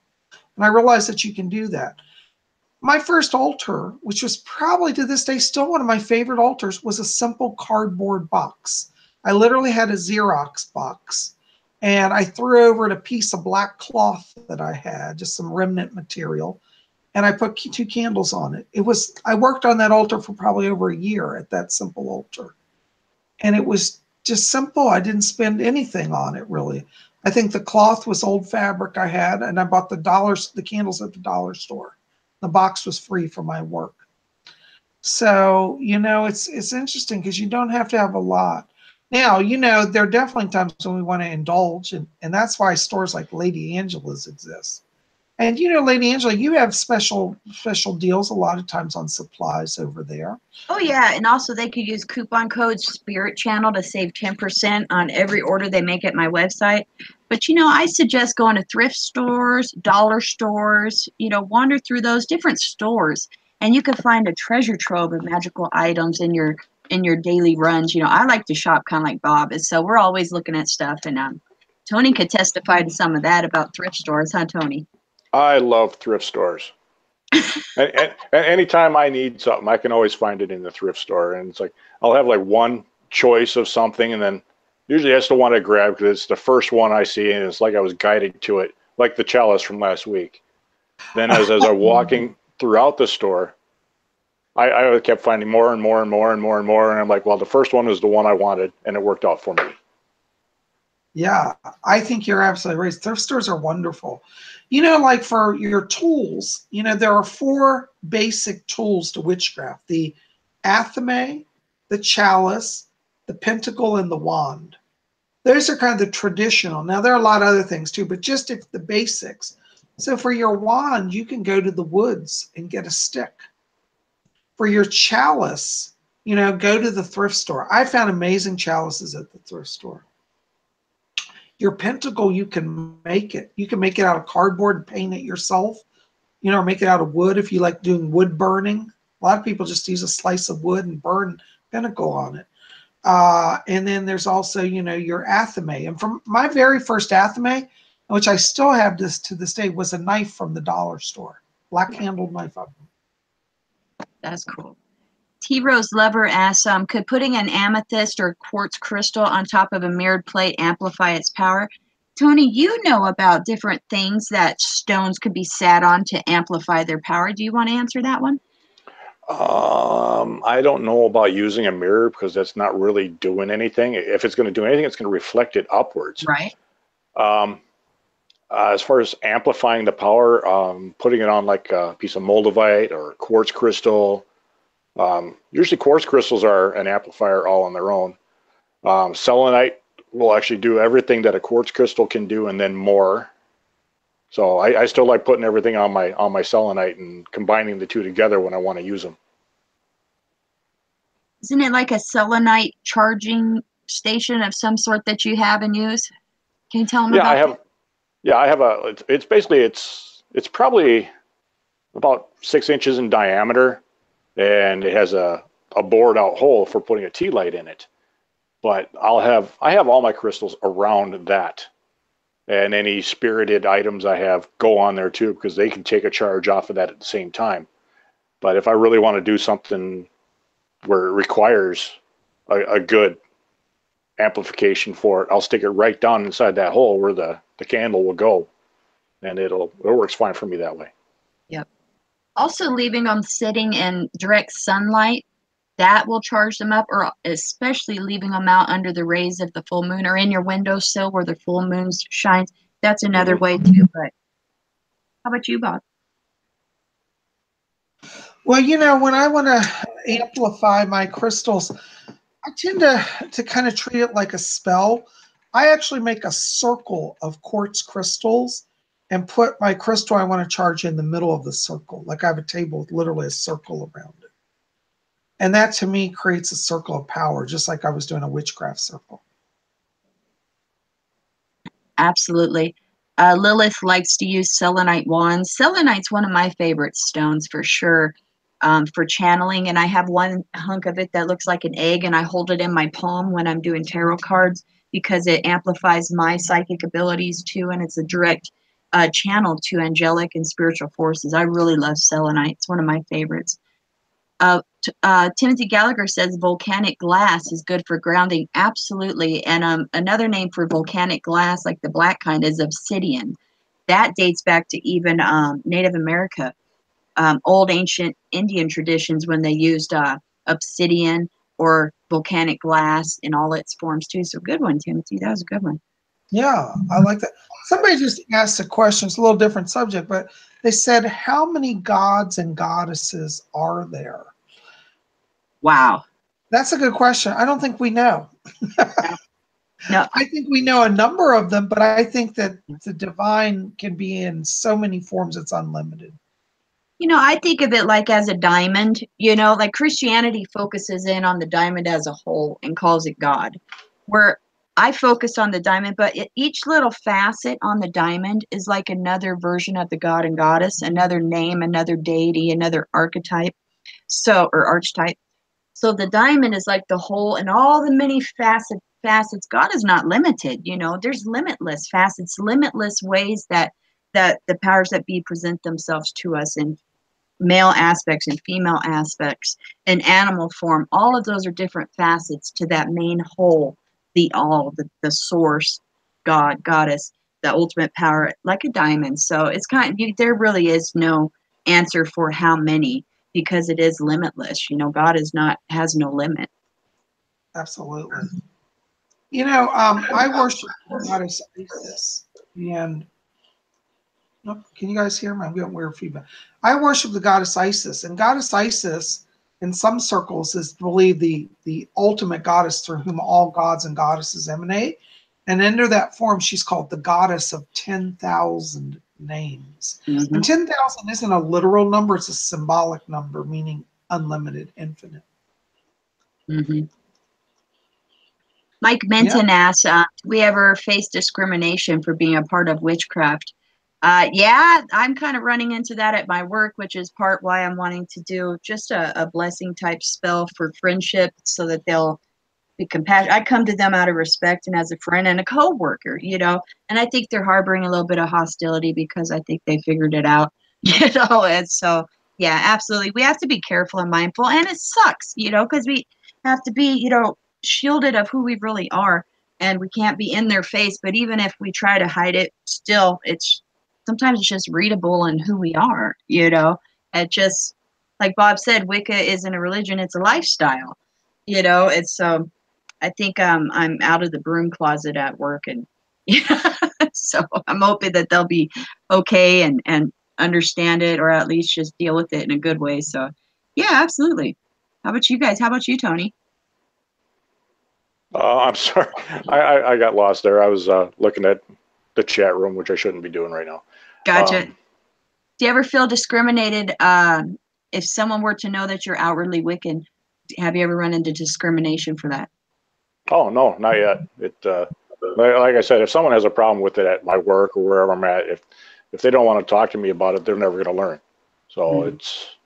And I realized that you can do that. My first altar, which was probably to this day still one of my favorite altars, was a simple cardboard box. I literally had a Xerox box, and I threw over it a piece of black cloth that I had, just some remnant material, and I put 2 candles on it. I worked on that altar for probably over a year at that simple altar. And it was just simple. I didn't spend anything on it really. I think the cloth was old fabric I had, and I bought the candles at the dollar store. The box was free for my work. So, you know, it's interesting because you don't have to have a lot. Now, you know, there are definitely times when we want to indulge, and that's why stores like Lady Angela's exist. And you know, Lady Angela, you have special deals a lot of times on supplies over there. Oh yeah, and also they could use coupon code Spirit Channel to save 10% on every order they make at my website. But you know, I suggest going to thrift stores, dollar stores, you know, wander through those different stores, and you can find a treasure trove of magical items in your daily runs. You know, I like to shop kind of like Bob is, so we're always looking at stuff, and Tony could testify to some of that about thrift stores, huh, Tony? I love thrift stores. and anytime I need something, I can always find it in the thrift store. And it's like, I'll have like one choice of something, and then usually I still want to grab because it's the first one I see, and it's like I was guided to it, like the chalice from last week. Then as I'm walking throughout the store, I kept finding more and more and more and more and more. And I'm like, well, the first one was the one I wanted, and it worked out for me. Yeah, I think you're absolutely right. Thrift stores are wonderful. You know, like for your tools, you know, there are 4 basic tools to witchcraft: the athame, the chalice, the pentacle, and the wand. Those are kind of the traditional. Now, there are a lot of other things too, but just if the basics. So for your wand, you can go to the woods and get a stick. For your chalice, you know, go to the thrift store. I found amazing chalices at the thrift store. Your pentacle, you can make it. You can make it out of cardboard and paint it yourself, you know, or make it out of wood if you like doing wood burning. A lot of people just use a slice of wood and burn pentacle on it. And then there's also, you know, your athame. And from my very first athame, which I still have this to this day, was a knife from the dollar store, black handled knife of them. That's cool. T-Rose Lover asks, could putting an amethyst or quartz crystal on top of a mirrored plate amplify its power? Tony, you know about different things that stones could be sat on to amplify their power. Do you want to answer that one? I don't know about using a mirror because that's not really doing anything. If it's going to do anything, it's going to reflect it upwards. Right. As far as amplifying the power, putting it on like a piece of moldavite or quartz crystal. Usually quartz crystals are an amplifier all on their own. Selenite will actually do everything that a quartz crystal can do and then more. So I still like putting everything on my selenite and combining the two together when I want to use them. Isn't it like a selenite charging station of some sort that you have and use? Can you tell them about that? Yeah, I have a. It's basically it's probably about 6 inches in diameter, and it has a bored out hole for putting a tea light in it. But I have all my crystals around that, and any spirited items I have go on there too, because they can take a charge off of that at the same time. But if I really want to do something where it requires a good amplification for it, I'll stick it right down inside that hole where the candle will go, and it works fine for me that way. Yep. Also, leaving them sitting in direct sunlight, that will charge them up, or especially leaving them out under the rays of the full moon or in your windowsill where the full moon shines. That's another way too. But how about you, Bob? Well, when I want to amplify my crystals, I tend to kind of treat it like a spell. I actually make a circle of quartz crystals and put my crystal I want to charge in the middle of the circle. Like I have a table with literally a circle around it. And that to me creates a circle of power, just like I was doing a witchcraft circle. Absolutely. Lilith likes to use selenite wands. Selenite's one of my favorite stones for sure. For channeling, and I have one hunk of it that looks like an egg, and I hold it in my palm when I'm doing tarot cards because it amplifies my psychic abilities too, and it's a direct channel to angelic and spiritual forces. I really love selenite. It's one of my favorites. Timothy Gallagher says volcanic glass is good for grounding. Absolutely. And another name for volcanic glass, like the black kind, is obsidian. That dates back to even Native America. Old ancient Indian traditions when they used obsidian or volcanic glass in all its forms too. So good one, Timothy. That was a good one. Yeah, I like that. Somebody just asked a question. It's a little different subject, but they said, how many gods and goddesses are there? Wow. That's a good question. I don't think we know. No. I think we know a number of them, but I think that the divine can be in so many forms, it's unlimited. I think of it like as a diamond, like Christianity focuses in on the diamond as a whole and calls it God, where I focus on the diamond, but each little facet on the diamond is like another version of the god and goddess, another name, another deity, another archetype, or archetype. So the diamond is like the whole and all the many facets. God is not limited, there's limitless facets, limitless ways that the powers that be present themselves to us in male aspects and female aspects and animal form. All of those are different facets to that main whole, the source, God, goddess, the ultimate power, like a diamond. So it's there really is no answer for how many, because it is limitless. God has no limit. Absolutely. I worship the goddess Isis, and can you guys hear me? I'm getting weird feedback. I worship the goddess Isis, and goddess Isis, in some circles, is believed the ultimate goddess through whom all gods and goddesses emanate. And under that form, she's called the goddess of 10,000 names. Mm-hmm. And 10,000 isn't a literal number; it's a symbolic number, meaning unlimited, infinite. Mm-hmm. Mike Minton asks, do we ever face discrimination for being a part of witchcraft? Yeah, I'm kind of running into that at my work, which is part why I'm wanting to do just a blessing type spell for friendship so that they'll be compassionate. I come to them out of respect and as a friend and a co-worker, and I think they're harboring a little bit of hostility because I think they figured it out, and so, yeah, absolutely. We have to be careful and mindful, and it sucks, because we have to be, shielded of who we really are, and we can't be in their face. But even if we try to hide it, still, sometimes it's just readable in who we are, It just, like Bob said, Wicca isn't a religion, it's a lifestyle, it's, I think I'm out of the broom closet at work, and So I'm hoping that they'll be okay and understand it, or at least just deal with it in a good way. So yeah, absolutely. How about you guys? How about you, Tony? I'm sorry. I got lost there. I was looking at the chat room, which I shouldn't be doing right now. Gotcha. Do you ever feel discriminated if someone were to know that you're outwardly Wiccan? Have you ever run into discrimination for that? Oh, no, not yet. Like I said, if someone has a problem with it at my work or wherever I'm at, if they don't want to talk to me about it, they're never going to learn. So it's,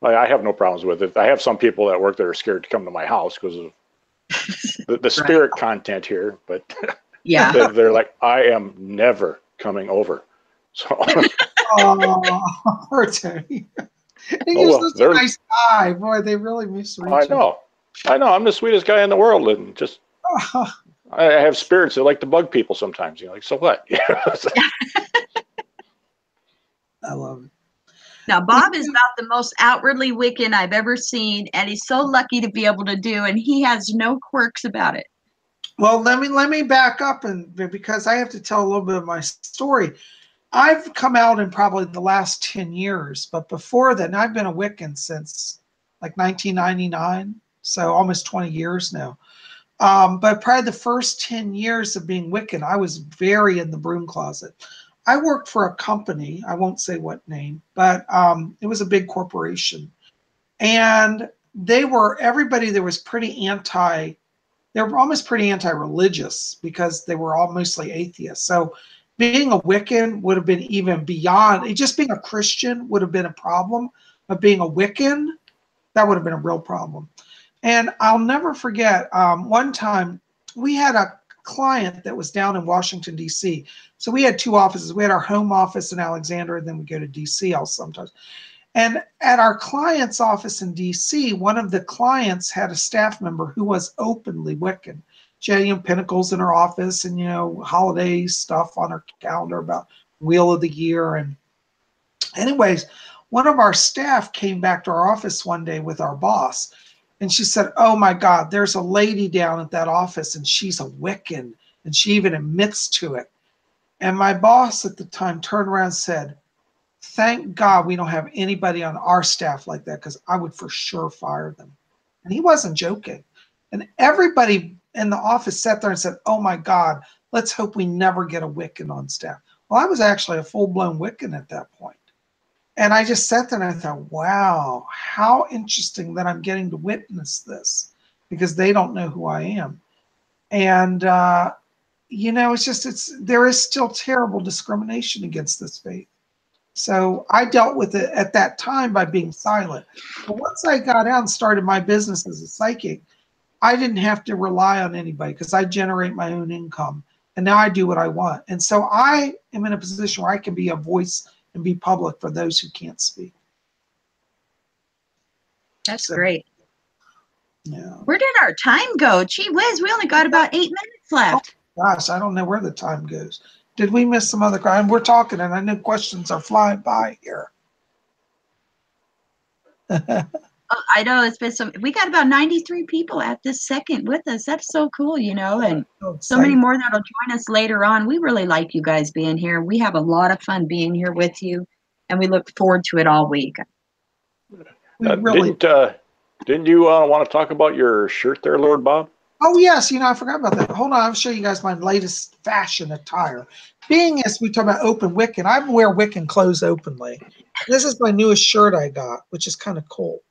I have no problems with it. I have some people at work that are scared to come to my house because of the spirit content here, but yeah, they're like, I am never coming over. So, poor Tony. well, such a nice guy. Boy, they really misreach him. I know. I'm the sweetest guy in the world, and just I have spirits that like to bug people sometimes. Like, so what? I love it. Now, Bob is about the most outwardly Wiccan I've ever seen, and he's so lucky to be able to do, and he has no quirks about it. Well, let me back up, because I have to tell a little bit of my story. I've come out in probably the last 10 years, but before then, I've been a Wiccan since like 1999, so almost 20 years now. But probably the first 10 years of being Wiccan, I was very in the broom closet. I worked for a company, I won't say what name, but it was a big corporation. And everybody there was pretty they were almost pretty anti-religious because they were all mostly atheists. So being a Wiccan would have been even beyond, just being a Christian would have been a problem, but being a Wiccan, that would have been a real problem. And I'll never forget, one time we had a client that was down in Washington, D.C. So we had two offices. We had our home office in Alexandria, and then we go to D.C. also sometimes. And at our client's office in D.C., one of the clients had a staff member who was openly Wiccan. She had, pinnacles in her office and, holiday stuff on her calendar about Wheel of the Year. And anyways, one of our staff came back to our office one day with our boss. And she said, oh my God, there's a lady down at that office and she's a Wiccan. And she even admits to it. And my boss at the time turned around and said, thank God we don't have anybody on our staff like that, because I would for sure fire them. And he wasn't joking. And everybody in the office sat there and said, oh my God, let's hope we never get a Wiccan on staff. Well, I was actually a full-blown Wiccan at that point. And I just sat there and I thought, wow, how interesting that I'm getting to witness this, because they don't know who I am. And, there is still terrible discrimination against this faith. So I dealt with it at that time by being silent. But once I got out and started my business as a psychic, I didn't have to rely on anybody because I generate my own income. And now I do what I want. And so I am in a position where I can be a voice and be public for those who can't speak. That's great. Yeah. Where did our time go? Gee whiz, we only got about 8 minutes left. Oh, gosh, I don't know where the time goes. Did we miss some other crime? We're talking, and I know questions are flying by here. I know it's been we got about 93 people at this second with us. That's so cool, and so many more that'll join us later on. We really like you guys being here. We have a lot of fun being here with you, and we look forward to it all week. Didn't you want to talk about your shirt there, Lord Bob? Oh, yes. I forgot about that. Hold on. I'll show you guys my latest fashion attire. Being as we talk about open Wiccan, I wear Wiccan clothes openly. This is my newest shirt I got, which is kind of cool.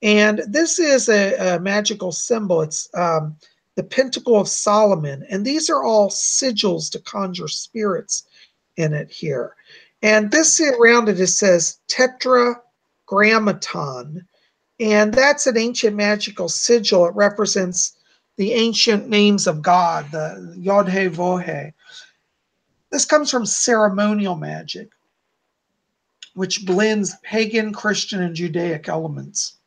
And this is a magical symbol. It's the Pentacle of Solomon. And these are all sigils to conjure spirits in it here. And this around it says Tetragrammaton. And that's an ancient magical sigil. It represents the ancient names of God, the Yod-He-Vohe. This comes from ceremonial magic, which blends pagan, Christian, and Judaic elements.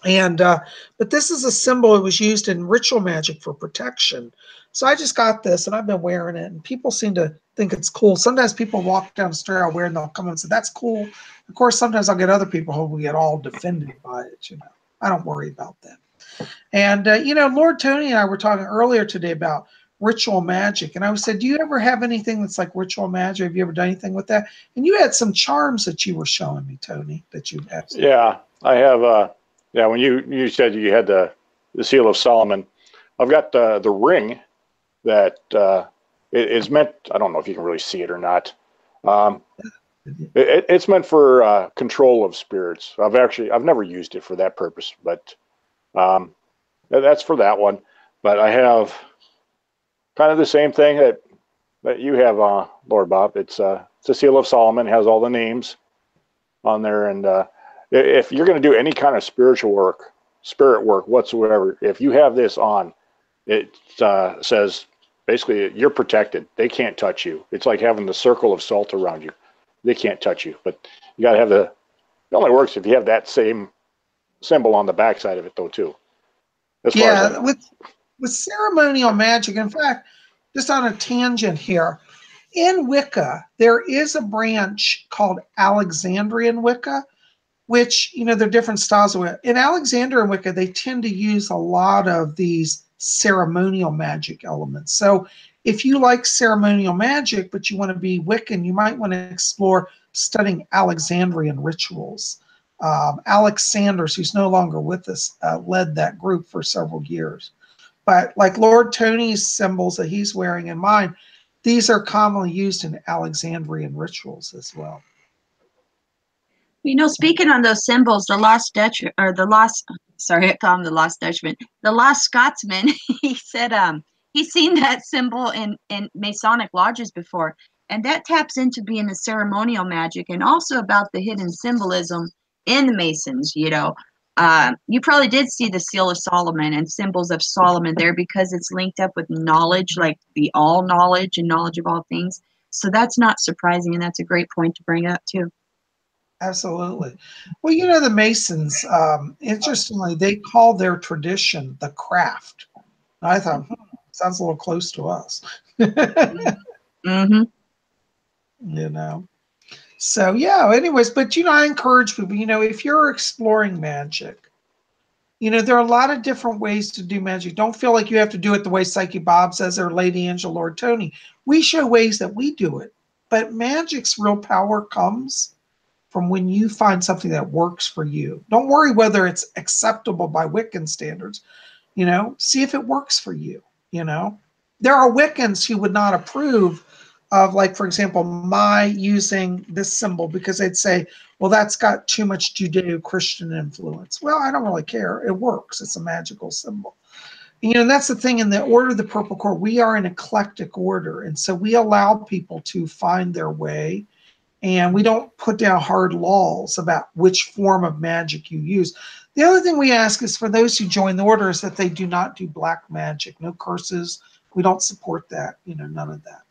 And but this is a symbol. It was used in ritual magic for protection. So I just got this, and I've been wearing it, and people seem to think it's cool. Sometimes people walk down the street, I'll wear it, and they'll come and say, that's cool. Of course, sometimes I'll get other people who will get all defended by it. I don't worry about that. And, Lord Tony and I were talking earlier today about ritual magic. And I said, do you ever have anything that's like ritual magic? Have you ever done anything with that? And you had some charms that you were showing me, Tony, that you had. Yeah, I have. Yeah, when you said you had the Seal of Solomon, I've got the ring that it is meant. I don't know if you can really see it or not. It's meant for control of spirits. I've never used it for that purpose, but that's for that one. But I have kind of the same thing that you have, Lord Bob. It's a Seal of Solomon. It has all the names on there, and if you're going to do any kind of spirit work whatsoever, if you have this on, it says basically you're protected. They can't touch you. It's like having the circle of salt around you. They can't touch you, but you got to have it only works if you have that same symbol on the backside of it, though, too. Yeah, with ceremonial magic, in fact, just on a tangent here, in Wicca, there is a branch called Alexandrian Wicca, which, there are different styles of Wicca. In Alexandrian Wicca, they tend to use a lot of these ceremonial magic elements. So if you like ceremonial magic, but you want to be Wiccan, you might want to explore studying Alexandrian rituals. Alex Sanders, who's no longer with us, led that group for several years. But like Lord Tony's symbols that he's wearing in mine, these are commonly used in Alexandrian rituals as well. Speaking on those symbols, the Lost Dutchman, I call him the Lost Dutchman, the Lost Scotsman, he said he's seen that symbol in Masonic lodges before, and that taps into being the ceremonial magic and also about the hidden symbolism in the Masons. You probably did see the Seal of Solomon and symbols of Solomon there because it's linked up with knowledge, like the all knowledge and knowledge of all things. So that's not surprising, and that's a great point to bring up too. Absolutely. Well, the Masons, interestingly, they call their tradition the craft. And I thought, sounds a little close to us. Mm-hmm. So, yeah, anyways, but, I encourage people, if you're exploring magic, there are a lot of different ways to do magic. Don't feel like you have to do it the way Psyche Bob says or Lady Angel, Lord Tony. We show ways that we do it. But magic's real power comes from when you find something that works for you. Don't worry whether it's acceptable by Wiccan standards. See if it works for you. There are Wiccans who would not approve of, like, for example, my using this symbol because they'd say, well, that's got too much Judeo-Christian influence. Well, I don't really care. It works. It's a magical symbol. And that's the thing. In the Order of the Purple Cord, we are an eclectic order. And so we allow people to find their way. And we don't put down hard laws about which form of magic you use. The other thing we ask is for those who join the order is that they do not do black magic, no curses. We don't support that, none of that.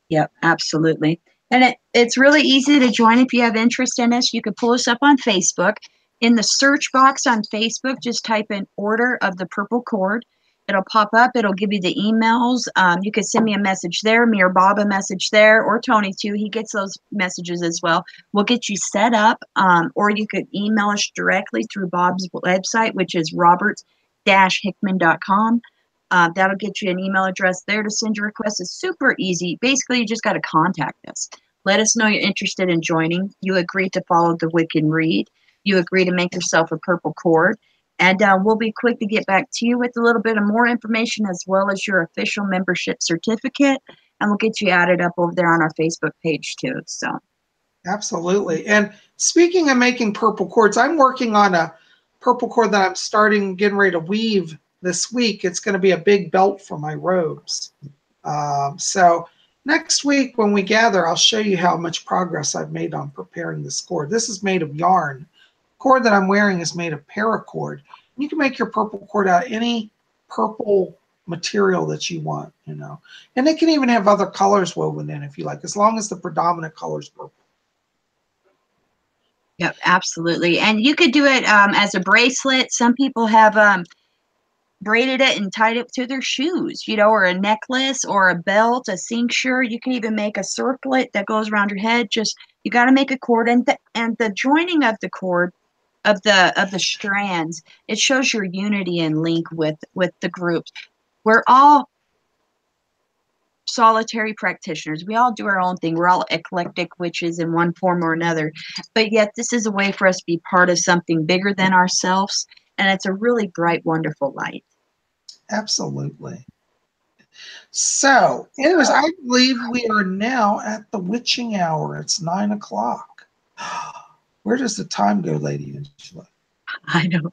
Yep, absolutely. And it's really easy to join if you have interest in us. You can pull us up on Facebook. In the search box on Facebook, just type in Order of the Purple Cord. It'll pop up. It'll give you the emails. You can send me a message there, me or Bob a message there, or Tony too. He gets those messages as well. We'll get you set up, or you could email us directly through Bob's website, which is roberts-hickman.com. That'll get you an email address there to send your request. It's super easy. Basically, you just got to contact us. Let us know you're interested in joining. You agree to follow the Wiccan Read. You agree to make yourself a purple cord. And we'll be quick to get back to you with a little bit of more information as well as your official membership certificate. And we'll get you added up over there on our Facebook page too. So, absolutely. And speaking of making purple cords, I'm working on a purple cord that I'm getting ready to weave this week. It's going to be a big belt for my robes. So next week when we gather, I'll show you how much progress I've made on preparing this cord. This is made of yarn. Cord that I'm wearing is made of paracord. You can make your purple cord out of any purple material that you want, and it can even have other colors woven in if you like, as long as the predominant color is purple. Yep, absolutely. And you could do it as a bracelet. Some people have braided it and tied it to their shoes, or a necklace or a belt, a cincture. You can even make a circlet that goes around your head. Just, you got to make a cord, and the joining of the cord of the strands, it shows your unity and link with the group. we're all solitary practitioners. We all do our own thing. We're all eclectic witches in one form or another. But yet this is a way for us to be part of something bigger than ourselves. And it's a really bright, wonderful light. Absolutely. So, anyways, I believe we are now at the witching hour. It's 9 o'clock. Where does the time go, Lady Angela? I know.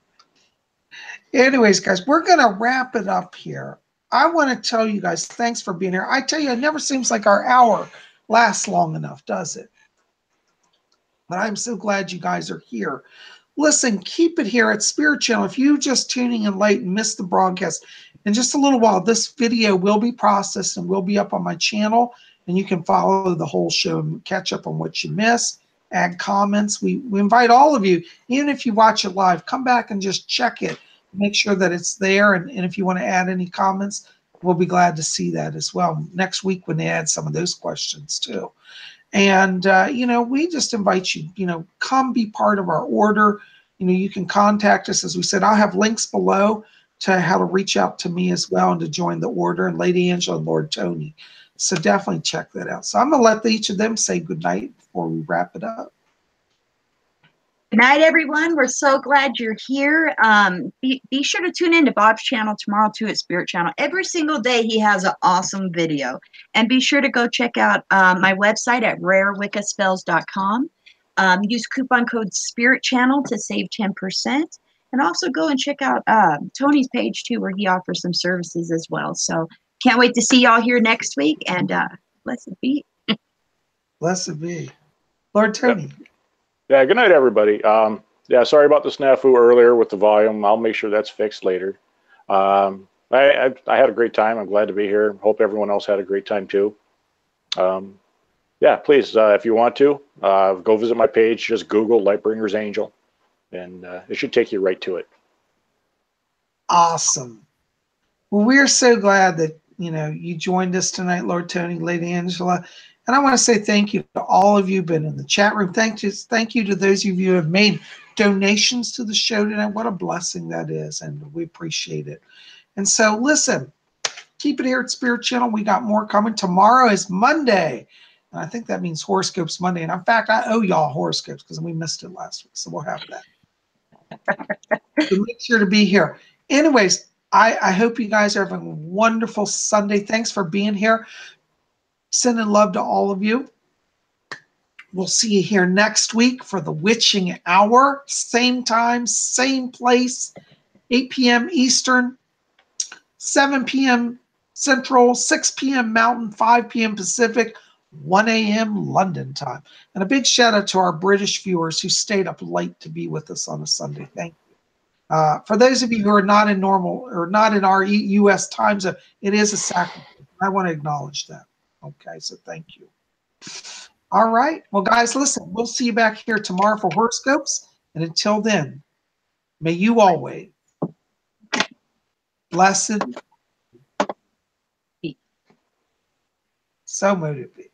Anyways, guys, we're going to wrap it up here. I want to tell you guys, thanks for being here. I tell you, it never seems like our hour lasts long enough, does it? But I'm so glad you guys are here. Listen, keep it here at Spirit Channel. If you just tuning in late and missed the broadcast, in just a little while, this video will be processed and will be up on my channel, and you can follow the whole show and catch up on what you missed, add comments. We invite all of you, even if you watch it live, come back and just check it. Make sure that it's there, and if you want to add any comments, we'll be glad to see that as well next week when they add some of those questions too. And, we just invite you, come be part of our order. You can contact us. As we said, I'll have links below to how to reach out to me as well and to join the order, and Lady Angela and Lord Tony. So definitely check that out. So I'm going to let each of them say goodnight before we wrap it up. Good night, everyone. We're so glad you're here. Be sure to tune in to Bob's channel tomorrow, too, at Spirit Channel. Every single day, he has an awesome video. And be sure to go check out my website at rarewiccaspells.com. Use coupon code Spirit Channel to save 10%. And also go and check out Tony's page, too, where he offers some services as well. So can't wait to see y'all here next week. And blessed be. Blessed be. Lord Tony. Yep. Yeah, good night, everybody. Yeah, sorry about the snafu earlier with the volume. I'll make sure that's fixed later. I had a great time. I'm glad to be here. Hope everyone else had a great time too. Yeah, please, if you want to, go visit my page. Just Google Lightbringer's Angel, and it should take you right to it. Awesome. Well, we're so glad that you joined us tonight, Lord Tony, Lady Angela. And I want to say thank you to all of you who've been in the chat room. Thank you to those of you who have made donations to the show tonight. What a blessing that is, and we appreciate it. And so, listen, keep it here at Spirit Channel. We got more coming. Tomorrow is Monday, and I think that means Horoscopes Monday. And in fact, I owe y'all horoscopes because we missed it last week, so we'll have that. So make sure to be here. Anyways, I hope you guys are having a wonderful Sunday. Thanks for being here. Sending love to all of you. We'll see you here next week for the Witching Hour. Same time, same place, 8 p.m. Eastern, 7 p.m. Central, 6 p.m. Mountain, 5 p.m. Pacific, 1 a.m. London time. And a big shout out to our British viewers who stayed up late to be with us on a Sunday. Thank you. For those of you who are not in our U.S. time zone, it is a sacrifice. I want to acknowledge that. Okay, so thank you. All right. Well, guys, listen, we'll see you back here tomorrow for horoscopes. And until then, may you always blessed be. So motivated.